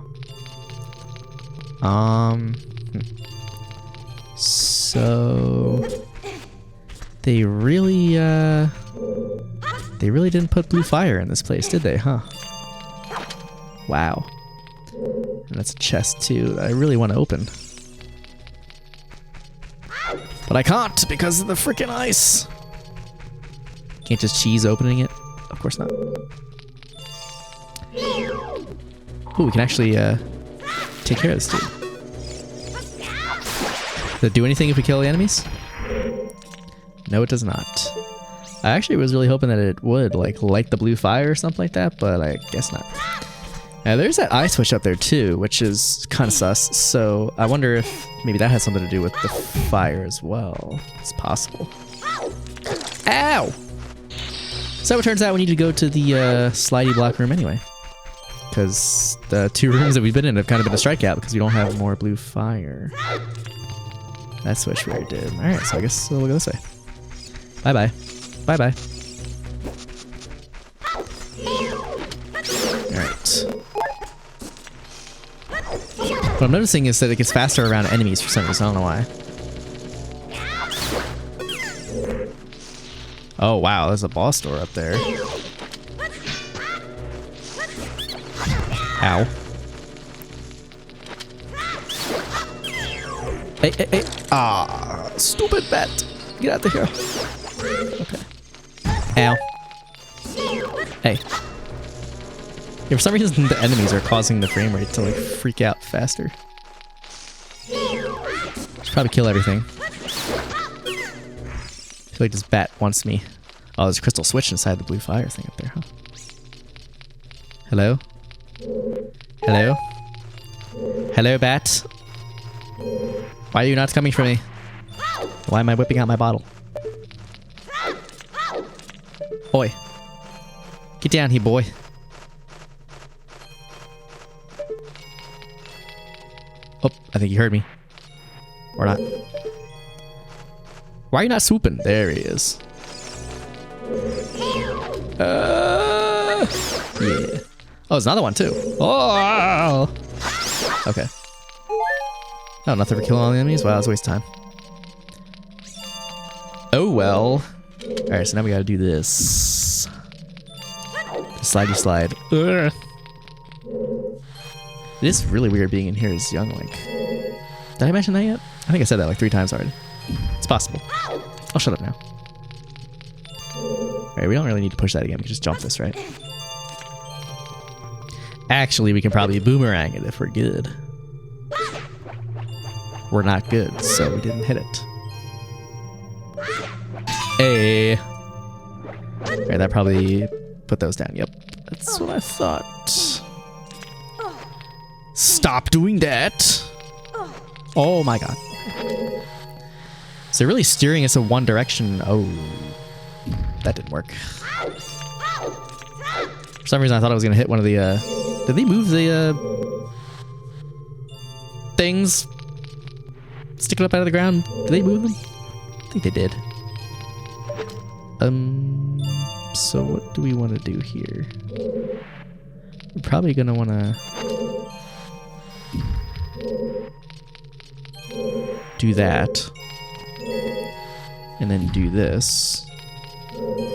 So they really didn't put blue fire in this place, did they, huh? Wow. And that's a chest too that I really want to open. But I can't because of the freaking ice. Can't just cheese opening it. Of course not. Ooh, we can actually take care of this dude. Does it do anything if we kill the enemies? No, it does not. I actually was really hoping that it would, like, light the blue fire or something like that, but I guess not. Now, there's that eye switch up there, too, which is kind of sus, so I wonder if maybe that has something to do with the fire as well. It's possible. Ow! So it turns out we need to go to the slidey block room anyway. Because the two rooms that we've been in have kind of been a strikeout because we don't have more blue fire. That switch we already did. Alright, so I guess we'll go this way. Bye-bye. Bye-bye. Alright. What I'm noticing is that it gets faster around enemies for some reason. I don't know why. Oh, wow. There's a boss door up there. Ow. Hey, hey, hey. Ah, stupid bat. Get out of here. Okay. Ow. Hey. Yeah, for some reason, the enemies are causing the frame rate to, like, freak out faster. Should probably kill everything. I feel like this bat wants me. Oh, there's a crystal switch inside the blue fire thing up there, huh? Hello? Hello? Hello, bat? Why are you not coming for me? Why am I whipping out my bottle? Oi. Get down here, boy. Oh, I think he heard me. Or not. Why are you not swooping? There he is. Yeah. Oh, there's another one too. Oh! Okay. Oh, nothing for killing all the enemies? Wow, that's a waste of time. Oh, well. Alright, so now we gotta do this. Slidey slide. Ugh. It is really weird being in here as young Link. Did I mention that yet? I think I said that like 3 times already. It's possible. I'll shut up now. Alright, we don't really need to push that again. We can just jump this, right? Actually, we can probably boomerang it if we're good. We're not good, so we didn't hit it. Hey. Alright, that probably put those down. Yep. That's what I thought. Stop doing that! Oh my god. So they're really steering us in one direction. Oh. That didn't work. For some reason I thought I was gonna hit one of the, did they move the, things? Sticking up out of the ground? Did they move them? I think they did. So what do we want to do here? We're probably gonna want to do that, and then do this.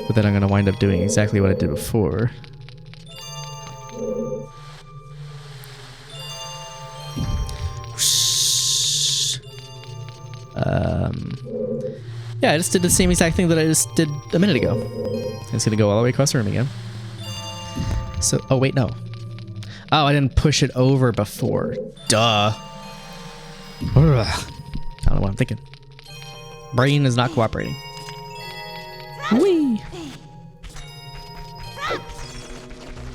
But then I'm gonna wind up doing exactly what I did before. Yeah, I just did the same exact thing that I just did a minute ago. It's gonna go all the way across the room again. So, oh wait, no. Oh, I didn't push it over before. Duh. Ugh. I don't know what I'm thinking. Brain is not cooperating. Whee!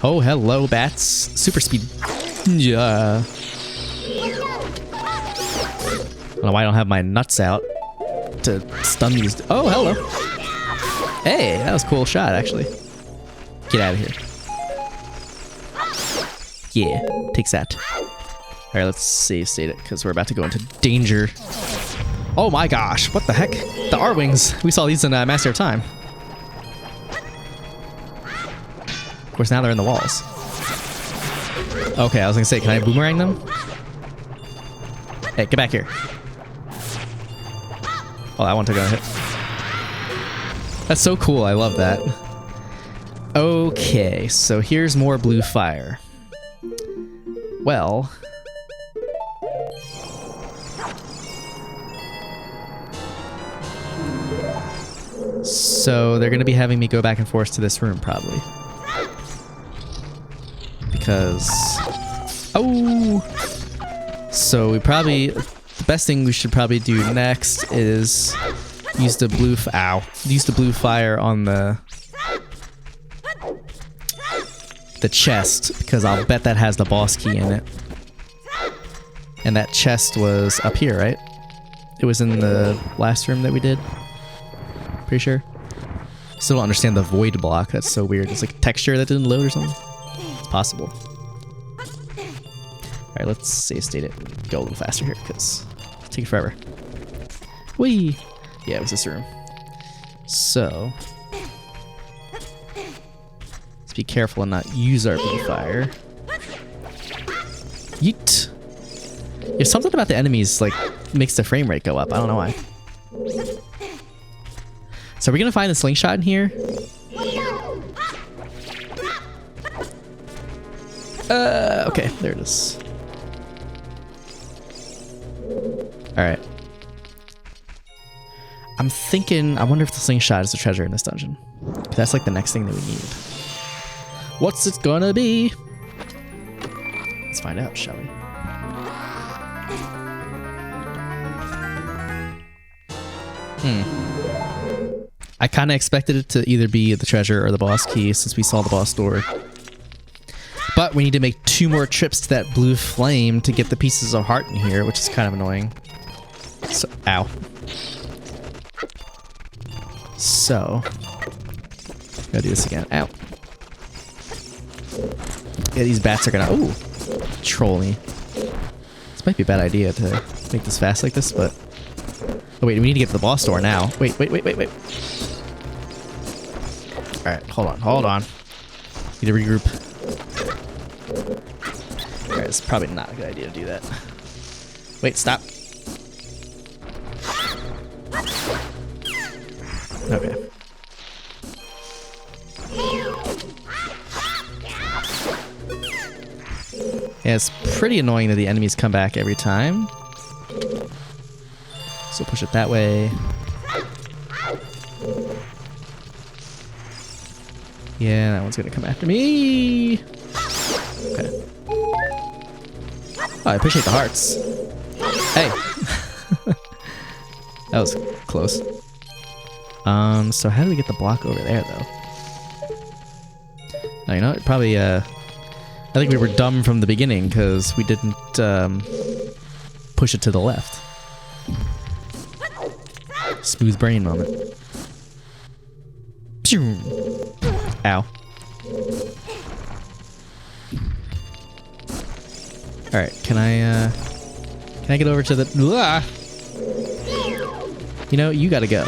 Oh, hello, bats. Super speed. Yeah. I don't know why I don't have my nuts out to stun these. Oh, hello. Hey, that was a cool shot, actually. Get out of here. Yeah, takes that. All right, let's save state it because we're about to go into danger. Oh my gosh, what the heck? The R-Wings. We saw these in Master of Time. Of course, now they're in the walls. Okay, I was gonna say, can I boomerang them? Hey, get back here. Oh, that one took a hit. That's so cool. I love that. Okay, so here's more blue fire. Well... So they're going to be having me go back and forth to this room, probably. Because... Oh! So we probably... The best thing we should probably do next is use the blue use the blue fire on the chest, because I'll bet that has the boss key in it. And that chest was up here, right? It was in the last room that we did. Pretty sure. Still don't understand the void block. That's so weird. It's like a texture that didn't load or something. It's possible. Alright, let's save state it. Go a little faster here, because it's taking forever. Whee! Yeah, it was this room. So... let's be careful and not use our blue fire. Yeet! There's something about the enemies, like, makes the frame rate go up. I don't know why. So are we gonna find the slingshot in here? Okay, there it is. Alright. I'm thinking, I wonder if the slingshot is the treasure in this dungeon. 'Cause that's like the next thing that we need. What's it gonna be? Let's find out, shall we? I kind of expected it to either be the treasure or the boss key since we saw the boss door. But we need to make 2 more trips to that blue flame to get the pieces of heart in here, which is kind of annoying. So, ow. So, gotta do this again. Ow. Yeah, these bats are gonna, ooh, troll me. This might be a bad idea to make this fast like this, but... Oh wait, we need to get to the boss door now. Wait. Alright, hold on. Need to regroup. Alright, it's probably not a good idea to do that. Wait, stop. Okay. Yeah, it's pretty annoying that the enemies come back every time. So push it that way. Yeah, that one's gonna come after me. Okay. Oh, I appreciate the hearts. Hey! That was close. So how do we get the block over there, though? Oh, you know, it probably, I think we were dumb from the beginning, because we didn't, push it to the left. Smooth brain moment. Ow. Alright, can I get over to the... You know, you gotta go.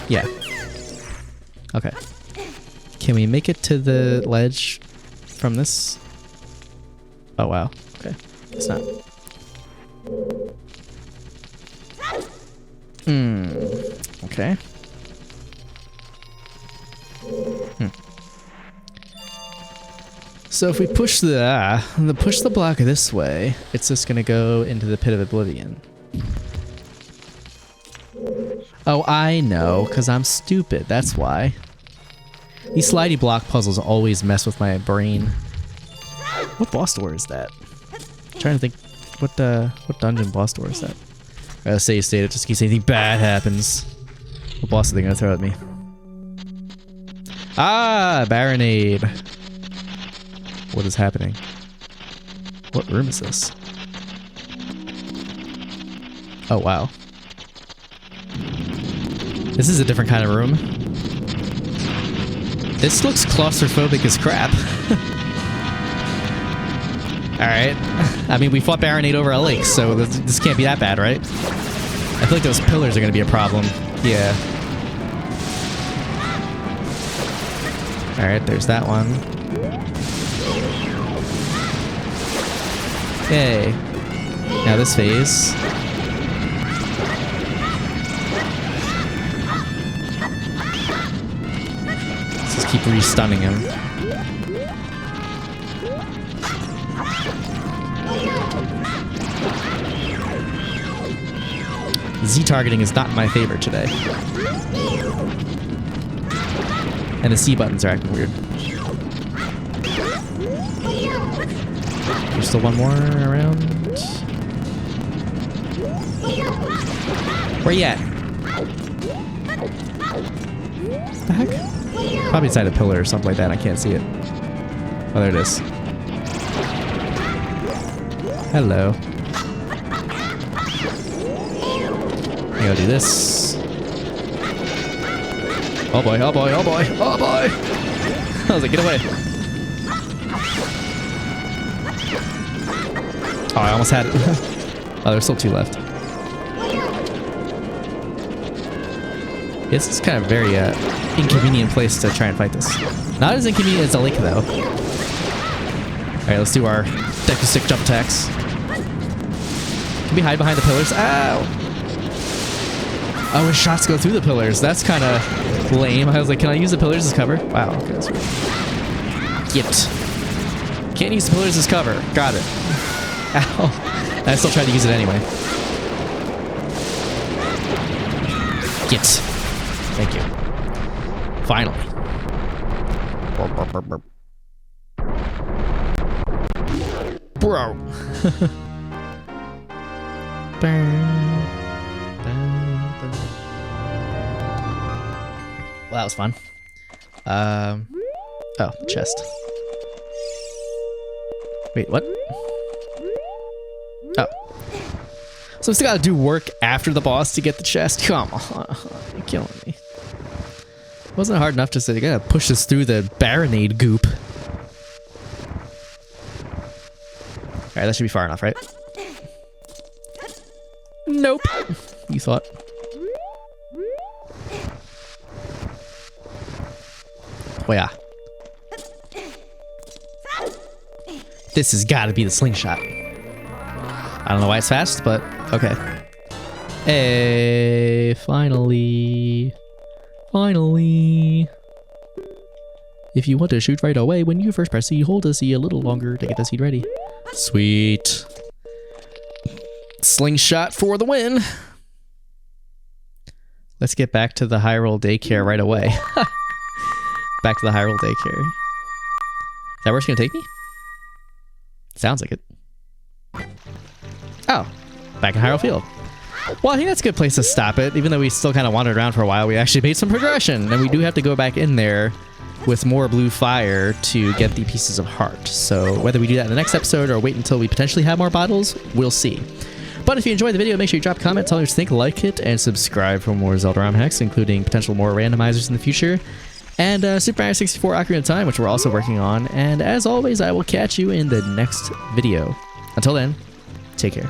Yeah. Okay. Can we make it to the ledge from this? Oh, wow. Okay. It's not. Okay. So if we push the block this way, it's just gonna go into the pit of oblivion. Oh, I know, because I'm stupid. That's why. These slidey block puzzles always mess with my brain. What boss door is that? I'm trying to think. What dungeon boss door is that? Alright, let's save state it just in case anything bad happens. What boss are they gonna throw at me? Ah, Baronade. What is happening? What room is this? Oh, wow. This is a different kind of room. This looks claustrophobic as crap. Alright. I mean, we fought Baronade over a lake, so this can't be that bad, right? I feel like those pillars are going to be a problem. Yeah. Alright, there's that one. Okay. Now this phase. Let's just keep re-stunning him. Z-targeting is not my favorite today. And the C buttons are acting weird. There's still one more around. Where you at? What the heck? Probably inside a pillar or something like that. I can't see it. Oh, there it is. Hello. I gotta do this. Oh boy, oh boy, oh boy, oh boy! I was like, get away. Oh, I almost had it. Oh, there's still two left. This is kind of a very inconvenient place to try and fight this. Not as inconvenient as the lake, though. Alright, let's do our deck of stick jump attacks. Can we hide behind the pillars? Ow! Oh, his shots go through the pillars. That's kind of lame. I was like, can I use the pillars as cover? Wow, okay, that's weird. Get. Can't use the pillars as cover. Got it. Ow. I still tried to use it anyway. Get. Thank you. Finally. Bro. Well, that was fun. Oh, chest. Wait, what? Oh. So we still gotta do work after the boss to get the chest. Come on, you're killing me. Wasn't it hard enough to say, you gotta push us through the Baronade goop. Alright, that should be far enough, right? Nope. You thought. Oh yeah. This has got to be the slingshot. I don't know why it's fast, but okay. Hey, finally. Finally. If you want to shoot right away, when you first press C, hold the C a little longer to get the seed ready. Sweet. Slingshot for the win. Let's get back to the Hyrule daycare right away. Back to the Hyrule daycare. Is that where it's gonna take me? Sounds like it. Oh, back in Hyrule Field. Well, I think that's a good place to stop it. Even though we still kind of wandered around for a while, we actually made some progression. And we do have to go back in there with more blue fire to get the pieces of heart. So whether we do that in the next episode or wait until we potentially have more bottles, we'll see. But if you enjoyed the video, make sure you drop a comment, tell me what you think, like it, and subscribe for more Zelda Romhacks, including potential more randomizers in the future. And Super Mario 64 Ocarina of Time, which we're also working on. And as always, I will catch you in the next video. Until then, take care.